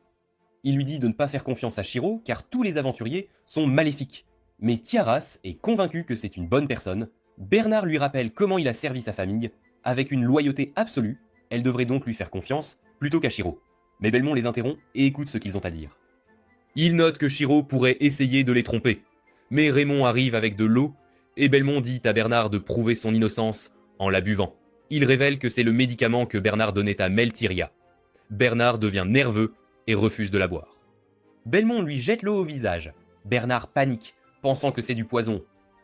Il lui dit de ne pas faire confiance à Shiro car tous les aventuriers sont maléfiques. Mais Tiaras est convaincu que c'est une bonne personne. Bernard lui rappelle comment il a servi sa famille. Avec une loyauté absolue, elle devrait donc lui faire confiance plutôt qu'à Shiro. Mais Belmont les interrompt et écoute ce qu'ils ont à dire. Il note que Shiro pourrait essayer de les tromper. Mais Raymond arrive avec de l'eau et Belmont dit à Bernard de prouver son innocence en la buvant. Il révèle que c'est le médicament que Bernard donnait à Meltyria. Bernard devient nerveux et refuse de la boire. Belmont lui jette l'eau au visage. Bernard panique, pensant que c'est du poison.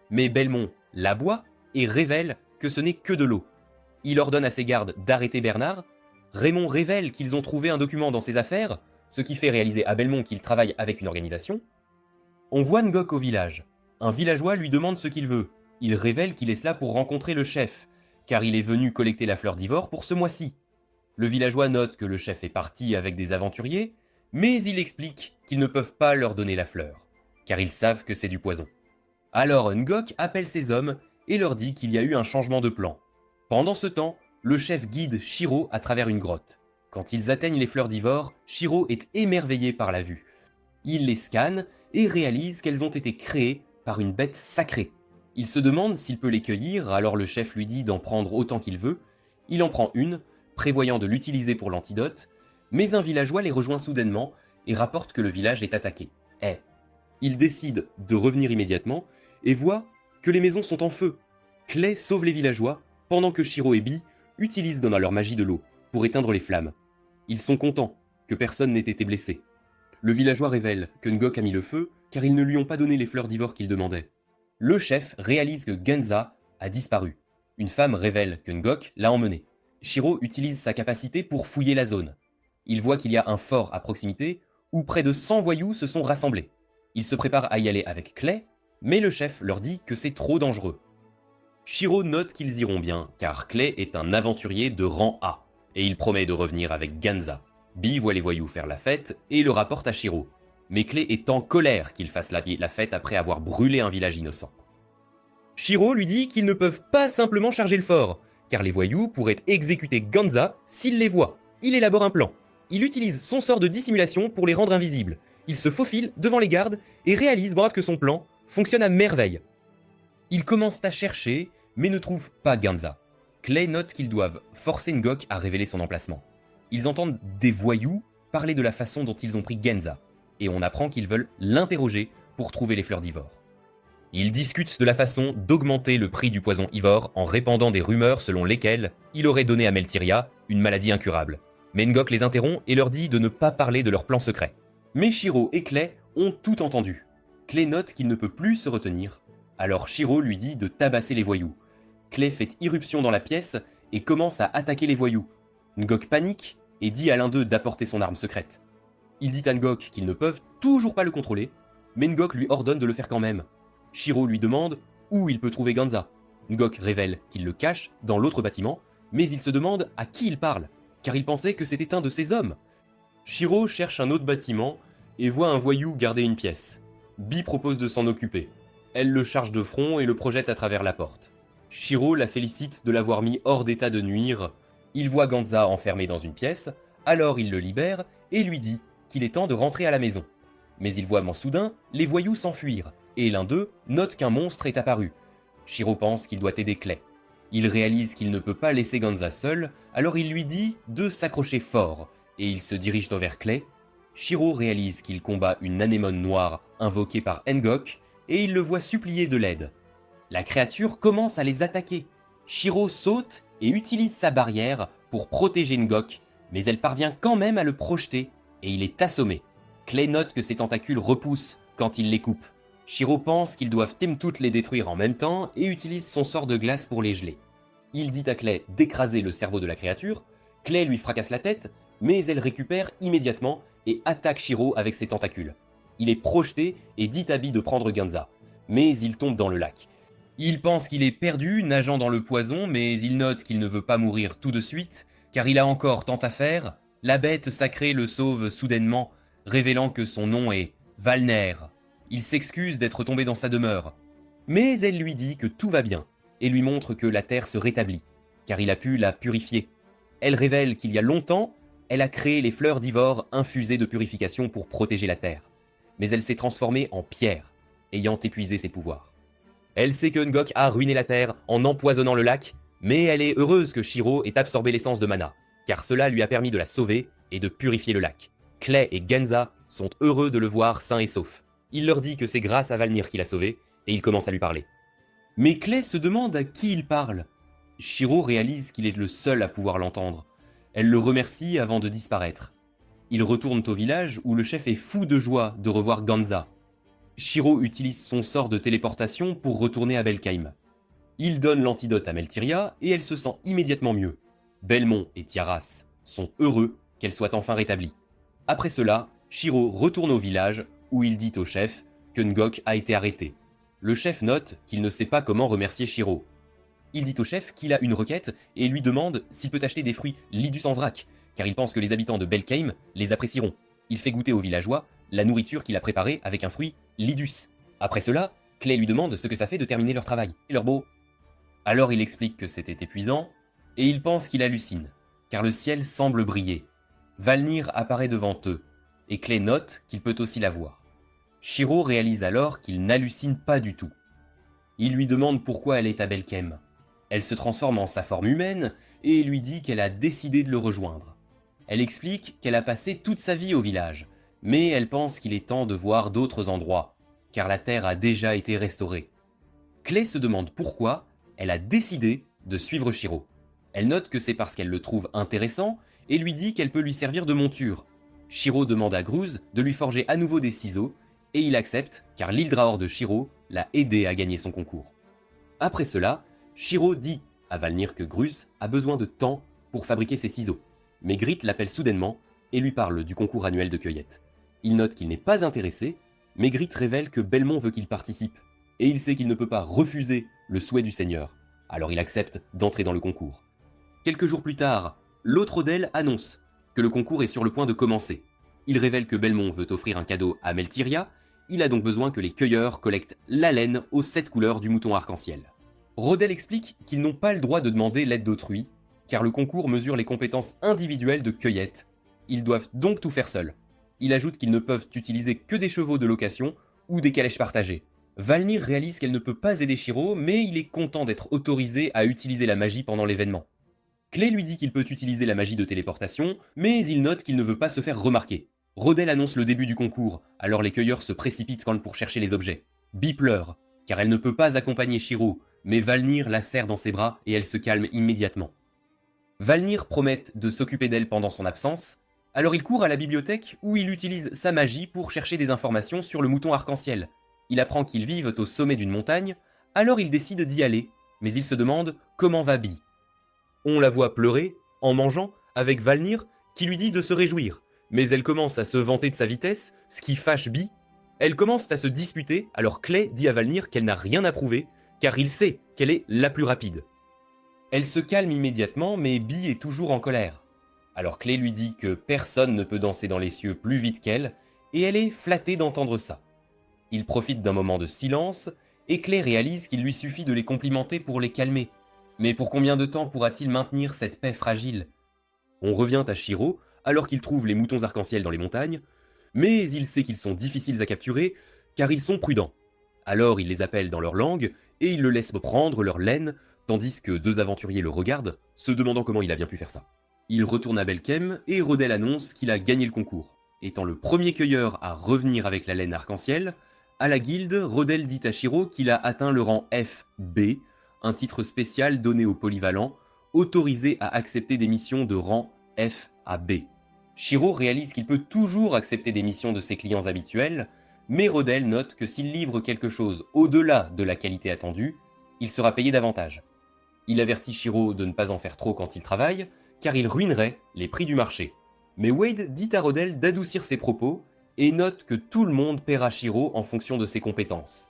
Mais Belmont la boit et révèle que ce n'est que de l'eau. Il ordonne à ses gardes d'arrêter Bernard. Raymond révèle qu'ils ont trouvé un document dans ses affaires, ce qui fait réaliser à Belmont qu'il travaille avec une organisation. On voit Ngok au village. Un villageois lui demande ce qu'il veut. Il révèle qu'il est là pour rencontrer le chef, car il est venu collecter la fleur d'Ivor pour ce mois-ci. Le villageois note que le chef est parti avec des aventuriers, mais il explique qu'ils ne peuvent pas leur donner la fleur, car ils savent que c'est du poison. Alors Ngok appelle ses hommes et leur dit qu'il y a eu un changement de plan. Pendant ce temps, le chef guide Shiro à travers une grotte. Quand ils atteignent les fleurs d'Ivor, Shiro est émerveillé par la vue. Il les scanne et réalise qu'elles ont été créées par une bête sacrée. Il se demande s'il peut les cueillir, alors le chef lui dit d'en prendre autant qu'il veut. Il en prend une, prévoyant de l'utiliser pour l'antidote, mais un villageois les rejoint soudainement et rapporte que le village est attaqué. Il décide de revenir immédiatement et voit que les maisons sont en feu. Clay sauve les villageois, pendant que Shiro et Bee utilisent dans leur magie de l'eau pour éteindre les flammes. Ils sont contents que personne n'ait été blessé. Le villageois révèle que Ngok a mis le feu car ils ne lui ont pas donné les fleurs d'Ivor qu'il demandait. Le chef réalise que Genza a disparu. Une femme révèle que Ngok l'a emmené. Shiro utilise sa capacité pour fouiller la zone. Il voit qu'il y a un fort à proximité où près de 100 voyous se sont rassemblés. Il se prépare à y aller avec Clay, mais le chef leur dit que c'est trop dangereux. Shiro note qu'ils iront bien, car Clay est un aventurier de rang A, et il promet de revenir avec Ganza. Bee voit les voyous faire la fête et le rapporte à Shiro, mais Clay est en colère qu'ils fassent la fête après avoir brûlé un village innocent. Shiro lui dit qu'ils ne peuvent pas simplement charger le fort, car les voyous pourraient exécuter Ganza s'ils les voient. Il élabore un plan. Il utilise son sort de dissimulation pour les rendre invisibles. Il se faufile devant les gardes et réalise brave que son plan fonctionne à merveille. Ils commencent à chercher, mais ne trouvent pas Ganza. Clay note qu'ils doivent forcer Ngok à révéler son emplacement. Ils entendent des voyous parler de la façon dont ils ont pris Ganza, et on apprend qu'ils veulent l'interroger pour trouver les fleurs d'Ivor. Ils discutent de la façon d'augmenter le prix du poison Ivor en répandant des rumeurs selon lesquelles il aurait donné à Meltyria une maladie incurable. Mais Ngok les interrompt et leur dit de ne pas parler de leur plan secret. Mais Shiro et Clay ont tout entendu. Clay note qu'il ne peut plus se retenir, alors Shiro lui dit de tabasser les voyous. Clay fait irruption dans la pièce et commence à attaquer les voyous. Ngok panique et dit à l'un d'eux d'apporter son arme secrète. Il dit à Ngok qu'ils ne peuvent toujours pas le contrôler, mais Ngok lui ordonne de le faire quand même. Shiro lui demande où il peut trouver Ganza. Ngok révèle qu'il le cache dans l'autre bâtiment, mais il se demande à qui il parle, car il pensait que c'était un de ses hommes. Shiro cherche un autre bâtiment et voit un voyou garder une pièce. Bee propose de s'en occuper. Elle le charge de front et le projette à travers la porte. Shiro la félicite de l'avoir mis hors d'état de nuire. Il voit Ganza enfermé dans une pièce, alors il le libère et lui dit qu'il est temps de rentrer à la maison. Mais il voit soudain les voyous s'enfuir, et l'un d'eux note qu'un monstre est apparu. Shiro pense qu'il doit aider Clay. Il réalise qu'il ne peut pas laisser Ganza seul, alors il lui dit de s'accrocher fort, et il se dirige vers Clay. Shiro réalise qu'il combat une anémone noire invoquée par Ngok, et il le voit supplier de l'aide. La créature commence à les attaquer. Shiro saute et utilise sa barrière pour protéger Ngok, mais elle parvient quand même à le projeter, et il est assommé. Clay note que ses tentacules repoussent quand il les coupe. Shiro pense qu'ils doivent toutes les détruire en même temps et utilise son sort de glace pour les geler. Il dit à Clay d'écraser le cerveau de la créature. Clay lui fracasse la tête, mais elle récupère immédiatement et attaque Shiro avec ses tentacules. Il est projeté et dit à Bee de prendre Ganza, mais il tombe dans le lac. Il pense qu'il est perdu, nageant dans le poison, mais il note qu'il ne veut pas mourir tout de suite, car il a encore tant à faire. La bête sacrée le sauve soudainement, révélant que son nom est Valner. Il s'excuse d'être tombé dans sa demeure. Mais elle lui dit que tout va bien, et lui montre que la terre se rétablit, car il a pu la purifier. Elle révèle qu'il y a longtemps, elle a créé les fleurs d'Ivor infusées de purification pour protéger la terre. Mais elle s'est transformée en pierre, ayant épuisé ses pouvoirs. Elle sait que Ngok a ruiné la terre en empoisonnant le lac, mais elle est heureuse que Shiro ait absorbé l'essence de mana, car cela lui a permis de la sauver et de purifier le lac. Clay et Ganza sont heureux de le voir sain et sauf. Il leur dit que c'est grâce à Valnir qu'il a sauvé, et il commence à lui parler. Mais Clay se demande à qui il parle. Shiro réalise qu'il est le seul à pouvoir l'entendre. Elle le remercie avant de disparaître. Ils retournent au village où le chef est fou de joie de revoir Ganza. Shiro utilise son sort de téléportation pour retourner à Belkheim. Il donne l'antidote à Meltyria et elle se sent immédiatement mieux. Belmont et Tiaras sont heureux qu'elle soit enfin rétablie. Après cela, Shiro retourne au village où il dit au chef que Ngok a été arrêté. Le chef note qu'il ne sait pas comment remercier Shiro. Il dit au chef qu'il a une requête et lui demande s'il peut acheter des fruits Lidus en vrac, car il pense que les habitants de Belkheim les apprécieront. Il fait goûter aux villageois la nourriture qu'il a préparée avec un fruit Lidus. Après cela, Clay lui demande ce que ça fait de terminer leur travail et leur beau. Alors il explique que c'était épuisant, et il pense qu'il hallucine, car le ciel semble briller. Valnir apparaît devant eux, et Clay note qu'il peut aussi la voir. Shiro réalise alors qu'il n'hallucine pas du tout. Il lui demande pourquoi elle est à Belkheim. Elle se transforme en sa forme humaine et lui dit qu'elle a décidé de le rejoindre. Elle explique qu'elle a passé toute sa vie au village, mais elle pense qu'il est temps de voir d'autres endroits, car la terre a déjà été restaurée. Clay se demande pourquoi elle a décidé de suivre Shiro. Elle note que c'est parce qu'elle le trouve intéressant et lui dit qu'elle peut lui servir de monture. Shiro demande à Gruz de lui forger à nouveau des ciseaux et il accepte car l'Ildraor de Shiro l'a aidé à gagner son concours. Après cela, Shiro dit à Valnir que Gruz a besoin de temps pour fabriquer ses ciseaux, mais Grit l'appelle soudainement et lui parle du concours annuel de cueillette. Il note qu'il n'est pas intéressé, mais Grit révèle que Belmont veut qu'il participe, et il sait qu'il ne peut pas refuser le souhait du seigneur, alors il accepte d'entrer dans le concours. Quelques jours plus tard, l'autre Odell annonce que le concours est sur le point de commencer. Il révèle que Belmont veut offrir un cadeau à Meltyria, il a donc besoin que les cueilleurs collectent la laine aux 7 couleurs du mouton arc-en-ciel. Rodel explique qu'ils n'ont pas le droit de demander l'aide d'autrui, car le concours mesure les compétences individuelles de cueillette. Ils doivent donc tout faire seuls. Il ajoute qu'ils ne peuvent utiliser que des chevaux de location ou des calèches partagées. Valnir réalise qu'elle ne peut pas aider Shiro, mais il est content d'être autorisé à utiliser la magie pendant l'événement. Clay lui dit qu'il peut utiliser la magie de téléportation, mais il note qu'il ne veut pas se faire remarquer. Rodel annonce le début du concours, alors les cueilleurs se précipitent pour chercher les objets. Bee pleure, car elle ne peut pas accompagner Shiro, mais Valnir la serre dans ses bras et elle se calme immédiatement. Valnir promet de s'occuper d'elle pendant son absence, alors il court à la bibliothèque où il utilise sa magie pour chercher des informations sur le mouton arc-en-ciel. Il apprend qu'ils vivent au sommet d'une montagne, alors il décide d'y aller, mais il se demande comment va Bee. On la voit pleurer, en mangeant, avec Valnir, qui lui dit de se réjouir, mais elle commence à se vanter de sa vitesse, ce qui fâche Bee. Elle commence à se disputer, alors Clay dit à Valnir qu'elle n'a rien à prouver, car il sait qu'elle est la plus rapide. Elle se calme immédiatement, mais Bee est toujours en colère. Alors Clay lui dit que personne ne peut danser dans les cieux plus vite qu'elle, et elle est flattée d'entendre ça. Il profite d'un moment de silence, et Clay réalise qu'il lui suffit de les complimenter pour les calmer. Mais pour combien de temps pourra-t-il maintenir cette paix fragile ? On revient à Shiro, alors qu'il trouve les moutons arc-en-ciel dans les montagnes, mais il sait qu'ils sont difficiles à capturer, car ils sont prudents. Alors il les appelle dans leur langue, et il le laisse prendre leur laine, tandis que 2 aventuriers le regardent, se demandant comment il a bien pu faire ça. Il retourne à Belkheim, et Rodel annonce qu'il a gagné le concours. Étant le premier cueilleur à revenir avec la laine arc-en-ciel, à la guilde, Rodel dit à Shiro qu'il a atteint le rang FB, un titre spécial donné aux polyvalents, autorisé à accepter des missions de rang F à B. Shiro réalise qu'il peut toujours accepter des missions de ses clients habituels, mais Rodel note que s'il livre quelque chose au-delà de la qualité attendue, il sera payé davantage. Il avertit Shiro de ne pas en faire trop quand il travaille, car il ruinerait les prix du marché. Mais Wade dit à Rodel d'adoucir ses propos et note que tout le monde paiera Shiro en fonction de ses compétences.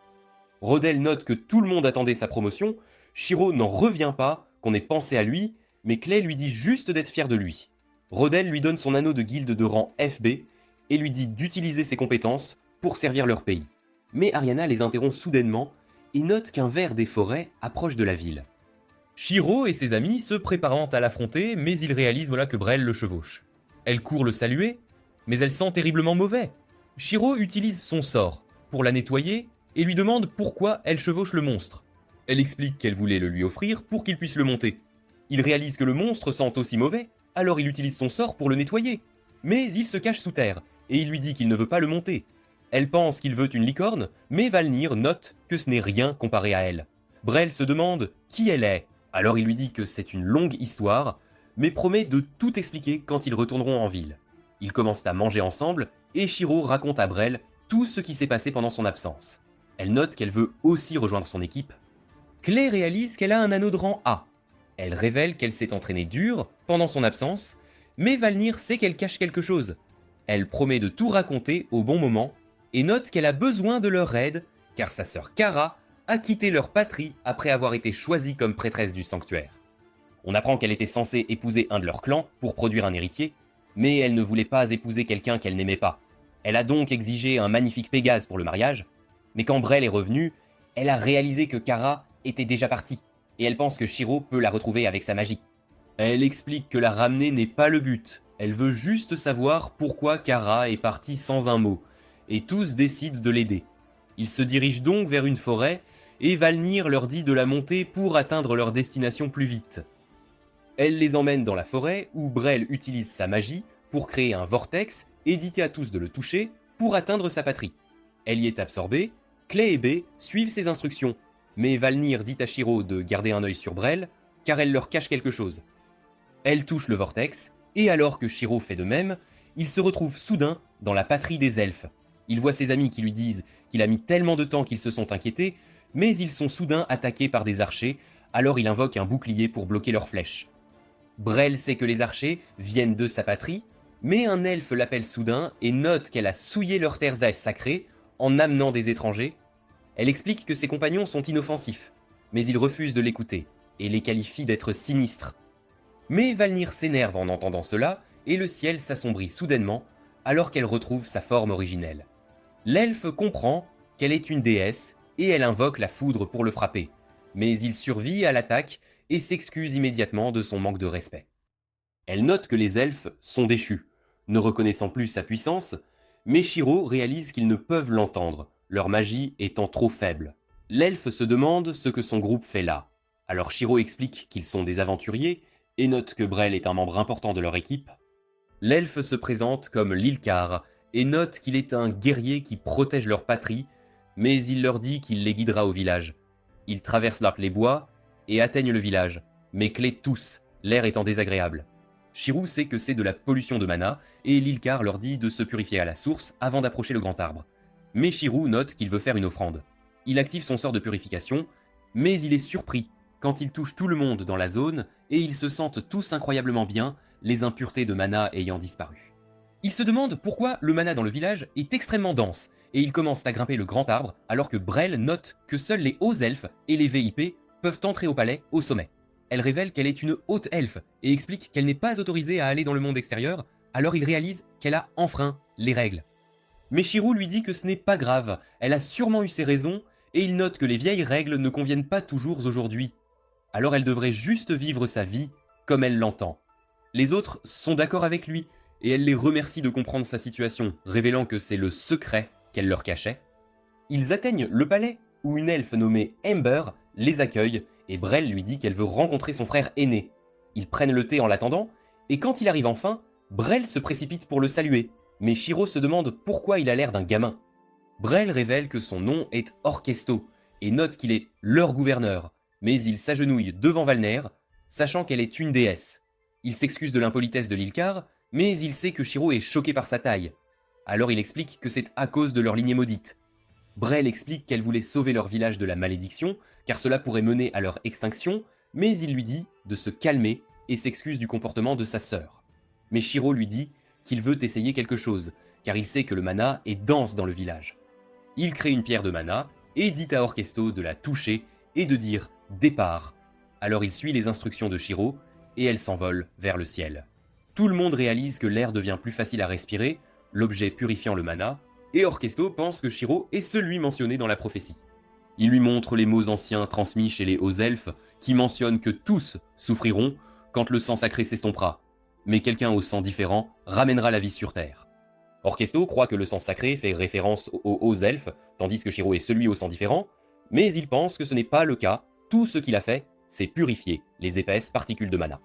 Rodel note que tout le monde attendait sa promotion, Shiro n'en revient pas qu'on ait pensé à lui, mais Clay lui dit juste d'être fier de lui. Rodel lui donne son anneau de guilde de rang FB et lui dit d'utiliser ses compétences pour servir leur pays. Mais Ariana les interrompt soudainement et note qu'un ver des forêts approche de la ville. Shiro et ses amis se préparant à l'affronter, mais ils réalisent que Brel le chevauche. Elle court le saluer, mais elle sent terriblement mauvais. Shiro utilise son sort pour la nettoyer et lui demande pourquoi elle chevauche le monstre. Elle explique qu'elle voulait le lui offrir pour qu'il puisse le monter. Il réalise que le monstre sent aussi mauvais, alors il utilise son sort pour le nettoyer. Mais il se cache sous terre, et il lui dit qu'il ne veut pas le monter. Elle pense qu'il veut une licorne, mais Valnir note que ce n'est rien comparé à elle. Brel se demande qui elle est, Alors il lui dit que c'est une longue histoire, mais promet de tout expliquer quand ils retourneront en ville. Ils commencent à manger ensemble, et Shiro raconte à Brel tout ce qui s'est passé pendant son absence. Elle note qu'elle veut aussi rejoindre son équipe. Clay réalise qu'elle a un anneau de rang A. Elle révèle qu'elle s'est entraînée dur pendant son absence, mais Valnir sait qu'elle cache quelque chose. Elle promet de tout raconter au bon moment, et note qu'elle a besoin de leur aide, car sa sœur Kara a quitté leur patrie après avoir été choisie comme prêtresse du sanctuaire. On apprend qu'elle était censée épouser un de leurs clans pour produire un héritier, mais elle ne voulait pas épouser quelqu'un qu'elle n'aimait pas. Elle a donc exigé un magnifique Pégase pour le mariage, mais quand Brel est revenue, elle a réalisé que Kara était déjà partie, et elle pense que Shiro peut la retrouver avec sa magie. Elle explique que la ramener n'est pas le but, elle veut juste savoir pourquoi Kara est partie sans un mot, et tous décident de l'aider. Ils se dirigent donc vers une forêt, et Valnir leur dit de la monter pour atteindre leur destination plus vite. Elle les emmène dans la forêt, où Brel utilise sa magie pour créer un vortex et dit à tous de le toucher pour atteindre sa patrie. Elle y est absorbée, Clay et B suivent ses instructions, mais Valnir dit à Shiro de garder un œil sur Brel, car elle leur cache quelque chose. Elle touche le vortex, et alors que Shiro fait de même, il se retrouve soudain dans la patrie des elfes. Il voit ses amis qui lui disent qu'il a mis tellement de temps qu'ils se sont inquiétés, mais ils sont soudain attaqués par des archers, alors il invoque un bouclier pour bloquer leurs flèches. Brel sait que les archers viennent de sa patrie, mais un elfe l'appelle soudain et note qu'elle a souillé leurs terres sacrées en amenant des étrangers. Elle explique que ses compagnons sont inoffensifs, mais ils refusent de l'écouter et les qualifient d'être sinistres. Mais Valnir s'énerve en entendant cela et le ciel s'assombrit soudainement alors qu'elle retrouve sa forme originelle. L'elfe comprend qu'elle est une déesse et elle invoque la foudre pour le frapper, mais il survit à l'attaque et s'excuse immédiatement de son manque de respect. Elle note que les elfes sont déchus, ne reconnaissant plus sa puissance, mais Shiro réalise qu'ils ne peuvent l'entendre, leur magie étant trop faible. L'elfe se demande ce que son groupe fait là. Alors Shiro explique qu'ils sont des aventuriers et note que Brel est un membre important de leur équipe. L'elfe se présente comme Lilkar et note qu'il est un guerrier qui protège leur patrie, mais il leur dit qu'il les guidera au village. Ils traversent les bois et atteignent le village, mais Clay tousse, l'air étant désagréable. Shiro sait que c'est de la pollution de mana, et Lilkar leur dit de se purifier à la source avant d'approcher le grand arbre. Mais Shiro note qu'il veut faire une offrande. Il active son sort de purification, mais il est surpris quand il touche tout le monde dans la zone, et ils se sentent tous incroyablement bien, les impuretés de mana ayant disparu. Il se demande pourquoi le mana dans le village est extrêmement dense, et il commence à grimper le grand arbre, alors que Brel note que seuls les hauts elfes et les VIP peuvent entrer au palais au sommet. Elle révèle qu'elle est une haute elfe et explique qu'elle n'est pas autorisée à aller dans le monde extérieur, alors il réalise qu'elle a enfreint les règles. Mais Shiro lui dit que ce n'est pas grave, elle a sûrement eu ses raisons, et il note que les vieilles règles ne conviennent pas toujours aujourd'hui. Alors elle devrait juste vivre sa vie comme elle l'entend. Les autres sont d'accord avec lui, et elle les remercie de comprendre sa situation, révélant que c'est le secret qu'elle leur cachait. Ils atteignent le palais, où une elfe nommée Ember les accueille, et Brel lui dit qu'elle veut rencontrer son frère aîné. Ils prennent le thé en l'attendant, et quand il arrive enfin, Brel se précipite pour le saluer, mais Shiro se demande pourquoi il a l'air d'un gamin. Brel révèle que son nom est Orkesto, et note qu'il est leur gouverneur, mais il s'agenouille devant Valner, sachant qu'elle est une déesse. Il s'excuse de l'impolitesse de Lilkar, mais il sait que Shiro est choqué par sa taille. Alors il explique que c'est à cause de leur lignée maudite. Brel explique qu'elle voulait sauver leur village de la malédiction, car cela pourrait mener à leur extinction, mais il lui dit de se calmer et s'excuse du comportement de sa sœur. Mais Shiro lui dit qu'il veut essayer quelque chose, car il sait que le mana est dense dans le village. Il crée une pierre de mana et dit à Orkesto de la toucher et de dire « départ ». Alors il suit les instructions de Shiro et elle s'envole vers le ciel. Tout le monde réalise que l'air devient plus facile à respirer, l'objet purifiant le mana, et Orkesto pense que Shiro est celui mentionné dans la prophétie. Il lui montre les mots anciens transmis chez les hauts elfes qui mentionnent que tous souffriront quand le sang sacré s'estompera, mais quelqu'un au sang différent ramènera la vie sur Terre. Orkesto croit que le sang sacré fait référence aux hauts elfes, tandis que Shiro est celui au sang différent, mais il pense que ce n'est pas le cas, tout ce qu'il a fait, c'est purifier les épaisses particules de mana.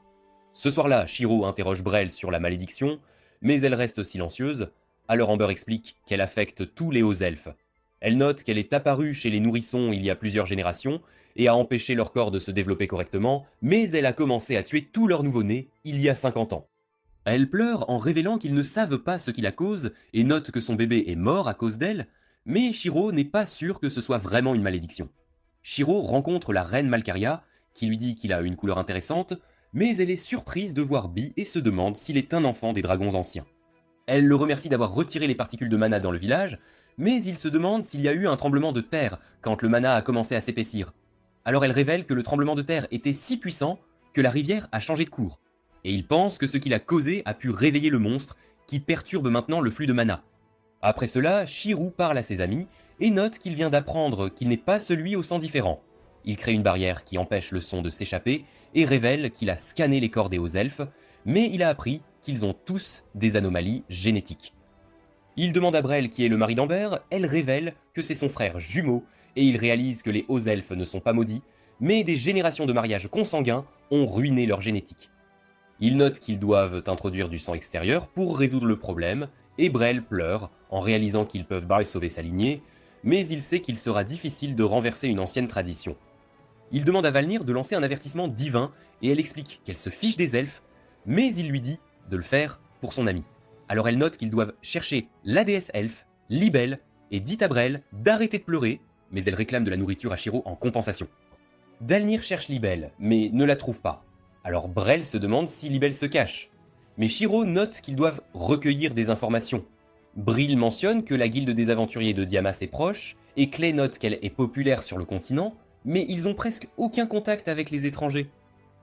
Ce soir-là, Shiro interroge Brel sur la malédiction, mais elle reste silencieuse, alors Amber explique qu'elle affecte tous les hauts elfes. Elle note qu'elle est apparue chez les nourrissons il y a plusieurs générations et a empêché leur corps de se développer correctement, mais elle a commencé à tuer tous leurs nouveau-nés il y a 50 ans. Elle pleure en révélant qu'ils ne savent pas ce qui la cause et note que son bébé est mort à cause d'elle, mais Shiro n'est pas sûr que ce soit vraiment une malédiction. Shiro rencontre la reine Malkaria, qui lui dit qu'il a une couleur intéressante, mais elle est surprise de voir Bi et se demande s'il est un enfant des dragons anciens. Elle le remercie d'avoir retiré les particules de mana dans le village, mais il se demande s'il y a eu un tremblement de terre quand le mana a commencé à s'épaissir. Alors elle révèle que le tremblement de terre était si puissant que la rivière a changé de cours. Et il pense que ce qui l'a causé a pu réveiller le monstre qui perturbe maintenant le flux de mana. Après cela, Shiro parle à ses amis et note qu'il vient d'apprendre qu'il n'est pas celui au sang différent. Il crée une barrière qui empêche le son de s'échapper et révèle qu'il a scanné les corps des hauts elfes, mais il a appris qu'ils ont tous des anomalies génétiques. Il demande à Brel qui est le mari d'Amber, elle révèle que c'est son frère jumeau, et il réalise que les hauts elfes ne sont pas maudits, mais des générations de mariages consanguins ont ruiné leur génétique. Il note qu'ils doivent introduire du sang extérieur pour résoudre le problème, et Brel pleure en réalisant qu'ils peuvent mal sauver sa lignée, mais il sait qu'il sera difficile de renverser une ancienne tradition. Il demande à Valnir de lancer un avertissement divin, et elle explique qu'elle se fiche des elfes, mais il lui dit de le faire pour son ami. Alors elle note qu'ils doivent chercher la déesse elfe, Libelle, et dit à Brel d'arrêter de pleurer, mais elle réclame de la nourriture à Shiro en compensation. Dalnir cherche Libelle, mais ne la trouve pas. Alors Brel se demande si Libelle se cache. Mais Shiro note qu'ils doivent recueillir des informations. Bril mentionne que la guilde des aventuriers de Diamas est proche, et Clay note qu'elle est populaire sur le continent, mais ils ont presque aucun contact avec les étrangers.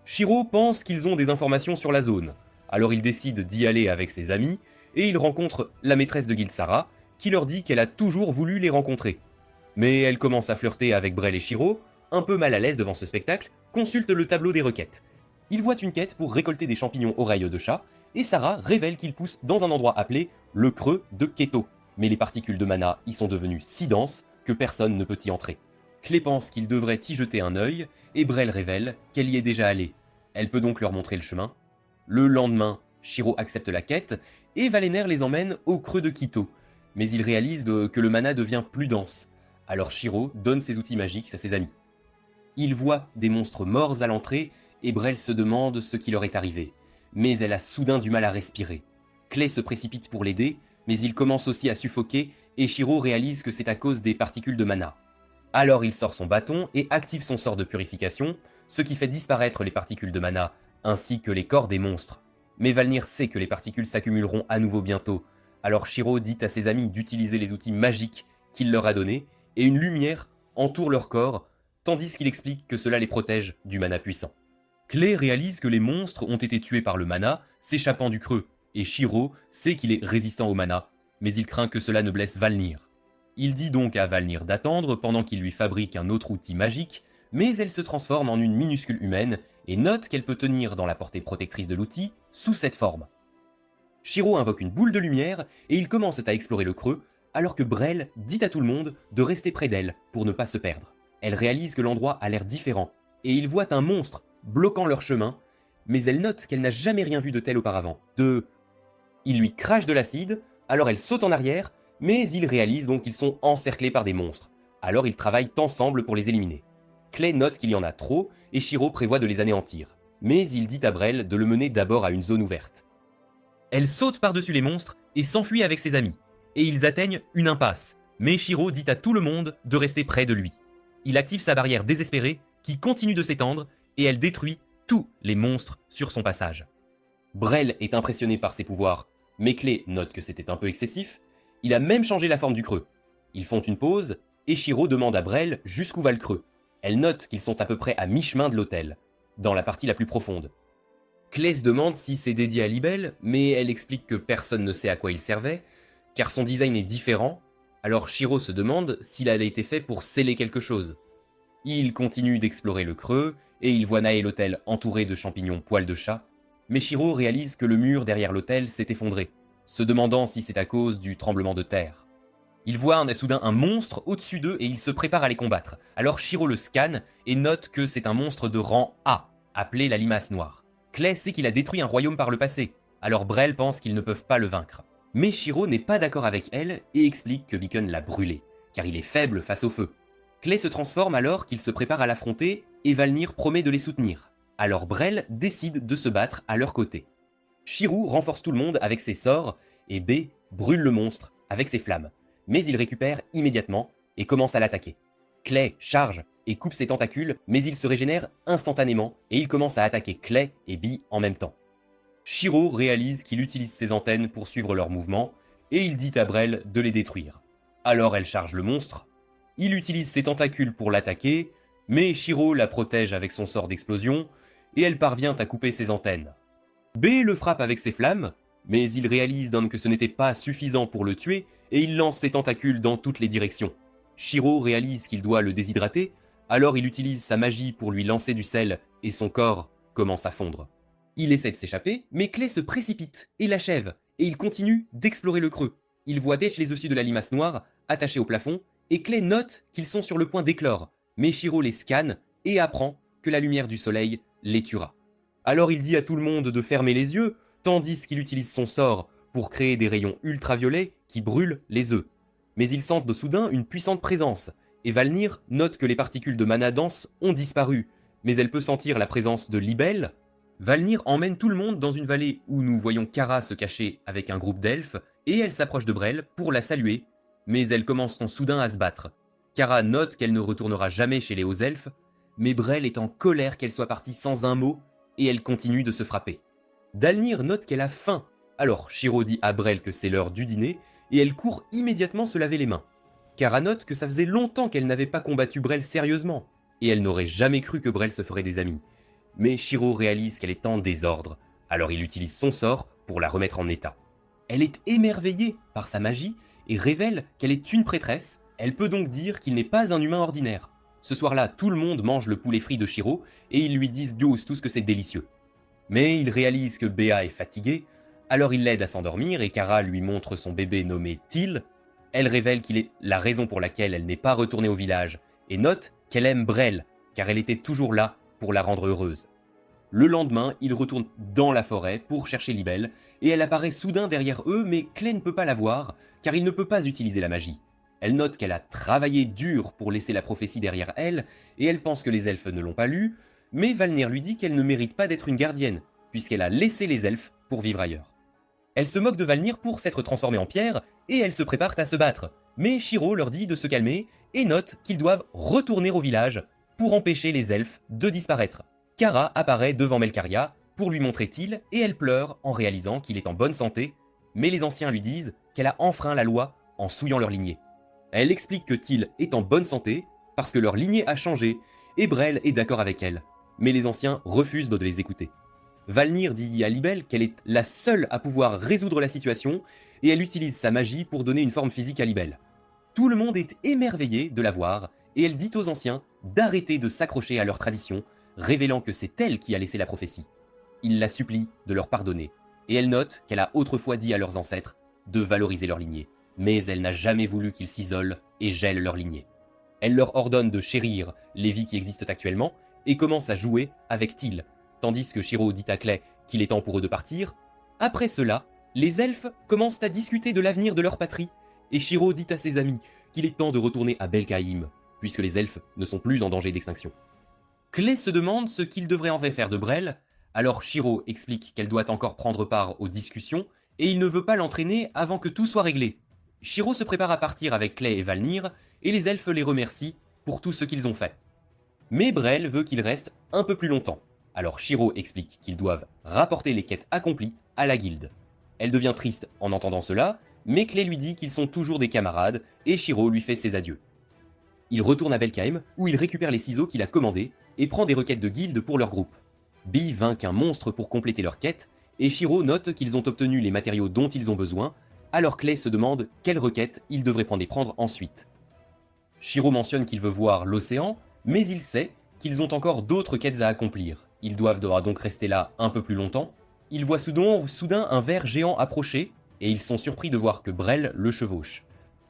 Shiro pense qu'ils ont des informations sur la zone, alors il décide d'y aller avec ses amis, et il rencontre la maîtresse de guilde Sarah, qui leur dit qu'elle a toujours voulu les rencontrer. Mais elle commence à flirter avec Brel et Shiro, un peu mal à l'aise devant ce spectacle, consulte le tableau des requêtes. Il voit une quête pour récolter des champignons oreilles de chat, et Sarah révèle qu'il pousse dans un endroit appelé le creux de Keto. Mais les particules de mana y sont devenues si denses que personne ne peut y entrer. Clé pense qu'il devrait y jeter un œil, et Brel révèle qu'elle y est déjà allée. Elle peut donc leur montrer le chemin. Le lendemain, Shiro accepte la quête, et Valener les emmène au creux de Kito. Mais il réalise que le mana devient plus dense. Alors Shiro donne ses outils magiques à ses amis. Il voit des monstres morts à l'entrée, et Brel se demande ce qui leur est arrivé. Mais elle a soudain du mal à respirer. Clay se précipite pour l'aider, mais il commence aussi à suffoquer, et Shiro réalise que c'est à cause des particules de mana. Alors il sort son bâton et active son sort de purification, ce qui fait disparaître les particules de mana, ainsi que les corps des monstres. Mais Valnir sait que les particules s'accumuleront à nouveau bientôt, alors Shiro dit à ses amis d'utiliser les outils magiques qu'il leur a donnés, et une lumière entoure leur corps, tandis qu'il explique que cela les protège du mana puissant. Clay réalise que les monstres ont été tués par le mana, s'échappant du creux, et Shiro sait qu'il est résistant au mana, mais il craint que cela ne blesse Valnir. Il dit donc à Valnir d'attendre pendant qu'il lui fabrique un autre outil magique, mais elle se transforme en une minuscule humaine et note qu'elle peut tenir dans la portée protectrice de l'outil sous cette forme. Shiro invoque une boule de lumière et ils commencent à explorer le creux, alors que Brel dit à tout le monde de rester près d'elle pour ne pas se perdre. Elle réalise que l'endroit a l'air différent, et ils voient un monstre bloquant leur chemin, mais elle note qu'elle n'a jamais rien vu de tel auparavant. Il lui crache de l'acide, alors elle saute en arrière, mais ils réalisent donc qu'ils sont encerclés par des monstres. Alors ils travaillent ensemble pour les éliminer. Clay note qu'il y en a trop, et Shiro prévoit de les anéantir. Mais il dit à Brel de le mener d'abord à une zone ouverte. Elle saute par-dessus les monstres et s'enfuit avec ses amis. Et ils atteignent une impasse, mais Shiro dit à tout le monde de rester près de lui. Il active sa barrière désespérée, qui continue de s'étendre, et elle détruit tous les monstres sur son passage. Brel est impressionné par ses pouvoirs, mais Clay note que c'était un peu excessif. Il a même changé la forme du creux. Ils font une pause, et Shiro demande à Brel jusqu'où va le creux. Elle note qu'ils sont à peu près à mi-chemin de l'hôtel, dans la partie la plus profonde. Clay se demande si c'est dédié à Libelle, mais elle explique que personne ne sait à quoi il servait, car son design est différent, alors Shiro se demande s'il a été fait pour sceller quelque chose. Il continue d'explorer le creux, et il voit Nae l'hôtel entouré de champignons poils de chat, mais Shiro réalise que le mur derrière l'hôtel s'est effondré, se demandant si c'est à cause du tremblement de terre. Il voit soudain un monstre au-dessus d'eux et il se prépare à les combattre. Alors Shiro le scanne et note que c'est un monstre de rang A, appelé la limace noire. Clay sait qu'il a détruit un royaume par le passé, alors Brel pense qu'ils ne peuvent pas le vaincre. Mais Shiro n'est pas d'accord avec elle et explique que Beacon l'a brûlé, car il est faible face au feu. Clay se transforme alors qu'il se prépare à l'affronter, et Valnir promet de les soutenir. Alors Brel décide de se battre à leur côté. Shirou renforce tout le monde avec ses sorts, et B brûle le monstre avec ses flammes. Mais il récupère immédiatement et commence à l'attaquer. Clay charge et coupe ses tentacules, mais il se régénère instantanément et il commence à attaquer Clay et Bee en même temps. Shiro réalise qu'il utilise ses antennes pour suivre leurs mouvements et il dit à Brel de les détruire. Alors elle charge le monstre, il utilise ses tentacules pour l'attaquer, mais Shiro la protège avec son sort d'explosion et elle parvient à couper ses antennes. B le frappe avec ses flammes, mais il réalise donc que ce n'était pas suffisant pour le tuer et il lance ses tentacules dans toutes les directions. Shiro réalise qu'il doit le déshydrater, alors il utilise sa magie pour lui lancer du sel et son corps commence à fondre. Il essaie de s'échapper, mais Clay se précipite et l'achève, et il continue d'explorer le creux. Il voit Dech les ossus de la limace noire attachés au plafond, et Clay note qu'ils sont sur le point d'éclore, mais Shiro les scanne et apprend que la lumière du soleil les tuera. Alors il dit à tout le monde de fermer les yeux, tandis qu'il utilise son sort pour créer des rayons ultraviolets qui brûlent les œufs. Mais ils sentent de soudain une puissante présence, et Valnir note que les particules de mana dense ont disparu, mais elle peut sentir la présence de Libelle. Valnir emmène tout le monde dans une vallée où nous voyons Kara se cacher avec un groupe d'elfes, et elle s'approche de Brel pour la saluer, mais elles commencent soudain à se battre. Kara note qu'elle ne retournera jamais chez les hauts elfes, mais Brel est en colère qu'elle soit partie sans un mot, et elle continue de se frapper. Dalnir note qu'elle a faim, alors Shiro dit à Brel que c'est l'heure du dîner, et elle court immédiatement se laver les mains. Kara note que ça faisait longtemps qu'elle n'avait pas combattu Brel sérieusement, et elle n'aurait jamais cru que Brel se ferait des amis. Mais Shiro réalise qu'elle est en désordre, alors il utilise son sort pour la remettre en état. Elle est émerveillée par sa magie et révèle qu'elle est une prêtresse, elle peut donc dire qu'il n'est pas un humain ordinaire. Ce soir-là, tout le monde mange le poulet frit de Shiro et ils lui disent tous que c'est délicieux. Mais il réalise que Béa est fatiguée, alors il l'aide à s'endormir et Kara lui montre son bébé nommé Til. Elle révèle qu'il est la raison pour laquelle elle n'est pas retournée au village et note qu'elle aime Brel, car elle était toujours là pour la rendre heureuse. Le lendemain, ils retournent dans la forêt pour chercher Libelle, et elle apparaît soudain derrière eux, mais Clay ne peut pas la voir, car il ne peut pas utiliser la magie. Elle note qu'elle a travaillé dur pour laisser la prophétie derrière elle, et elle pense que les elfes ne l'ont pas lue, mais Valnir lui dit qu'elle ne mérite pas d'être une gardienne, puisqu'elle a laissé les elfes pour vivre ailleurs. Elle se moque de Valnir pour s'être transformée en pierre, et elles se préparent à se battre, mais Shiro leur dit de se calmer, et note qu'ils doivent retourner au village pour empêcher les elfes de disparaître. Kara apparaît devant Melkaria pour lui montrer Til et elle pleure en réalisant qu'il est en bonne santé, mais les anciens lui disent qu'elle a enfreint la loi en souillant leur lignée. Elle explique que Til est en bonne santé parce que leur lignée a changé et Brel est d'accord avec elle, mais les anciens refusent de les écouter. Valnir dit à Libelle qu'elle est la seule à pouvoir résoudre la situation et elle utilise sa magie pour donner une forme physique à Libelle. Tout le monde est émerveillé de la voir et elle dit aux anciens d'arrêter de s'accrocher à leur tradition, révélant que c'est elle qui a laissé la prophétie. Il la supplie de leur pardonner, et elle note qu'elle a autrefois dit à leurs ancêtres de valoriser leur lignée, mais elle n'a jamais voulu qu'ils s'isolent et gèlent leur lignée. Elle leur ordonne de chérir les vies qui existent actuellement, et commence à jouer avec Til, tandis que Shiro dit à Clay qu'il est temps pour eux de partir. Après cela, les elfes commencent à discuter de l'avenir de leur patrie, et Shiro dit à ses amis qu'il est temps de retourner à Belkaïm, puisque les elfes ne sont plus en danger d'extinction. Clay se demande ce qu'il devrait en faire de Brel, alors Shiro explique qu'elle doit encore prendre part aux discussions, et il ne veut pas l'entraîner avant que tout soit réglé. Shiro se prépare à partir avec Clay et Valnir, et les elfes les remercient pour tout ce qu'ils ont fait. Mais Brel veut qu'ils restent un peu plus longtemps, alors Shiro explique qu'ils doivent rapporter les quêtes accomplies à la guilde. Elle devient triste en entendant cela, mais Clay lui dit qu'ils sont toujours des camarades, et Shiro lui fait ses adieux. Il retourne à Belkaïm, où il récupère les ciseaux qu'il a commandés, et prend des requêtes de guilde pour leur groupe. Bee vainc un monstre pour compléter leur quête, et Shiro note qu'ils ont obtenu les matériaux dont ils ont besoin, alors Clay se demande quelle requête il devrait prendre ensuite. Shiro mentionne qu'il veut voir l'océan, mais il sait qu'ils ont encore d'autres quêtes à accomplir. Ils doivent donc rester là un peu plus longtemps. Ils voient soudain un ver géant approcher, et ils sont surpris de voir que Brel le chevauche.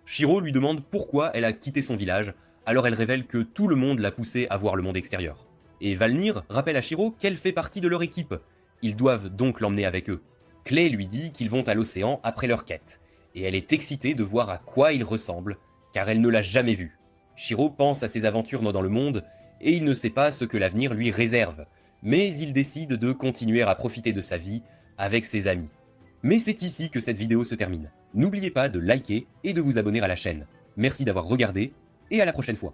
Shiro lui demande pourquoi elle a quitté son village, alors elle révèle que tout le monde l'a poussée à voir le monde extérieur. Et Valnir rappelle à Shiro qu'elle fait partie de leur équipe. Ils doivent donc l'emmener avec eux. Clay lui dit qu'ils vont à l'océan après leur quête, et elle est excitée de voir à quoi il ressemble, car elle ne l'a jamais vu. Shiro pense à ses aventures dans le monde, et il ne sait pas ce que l'avenir lui réserve, mais il décide de continuer à profiter de sa vie avec ses amis. Mais c'est ici que cette vidéo se termine. N'oubliez pas de liker et de vous abonner à la chaîne. Merci d'avoir regardé, et à la prochaine fois.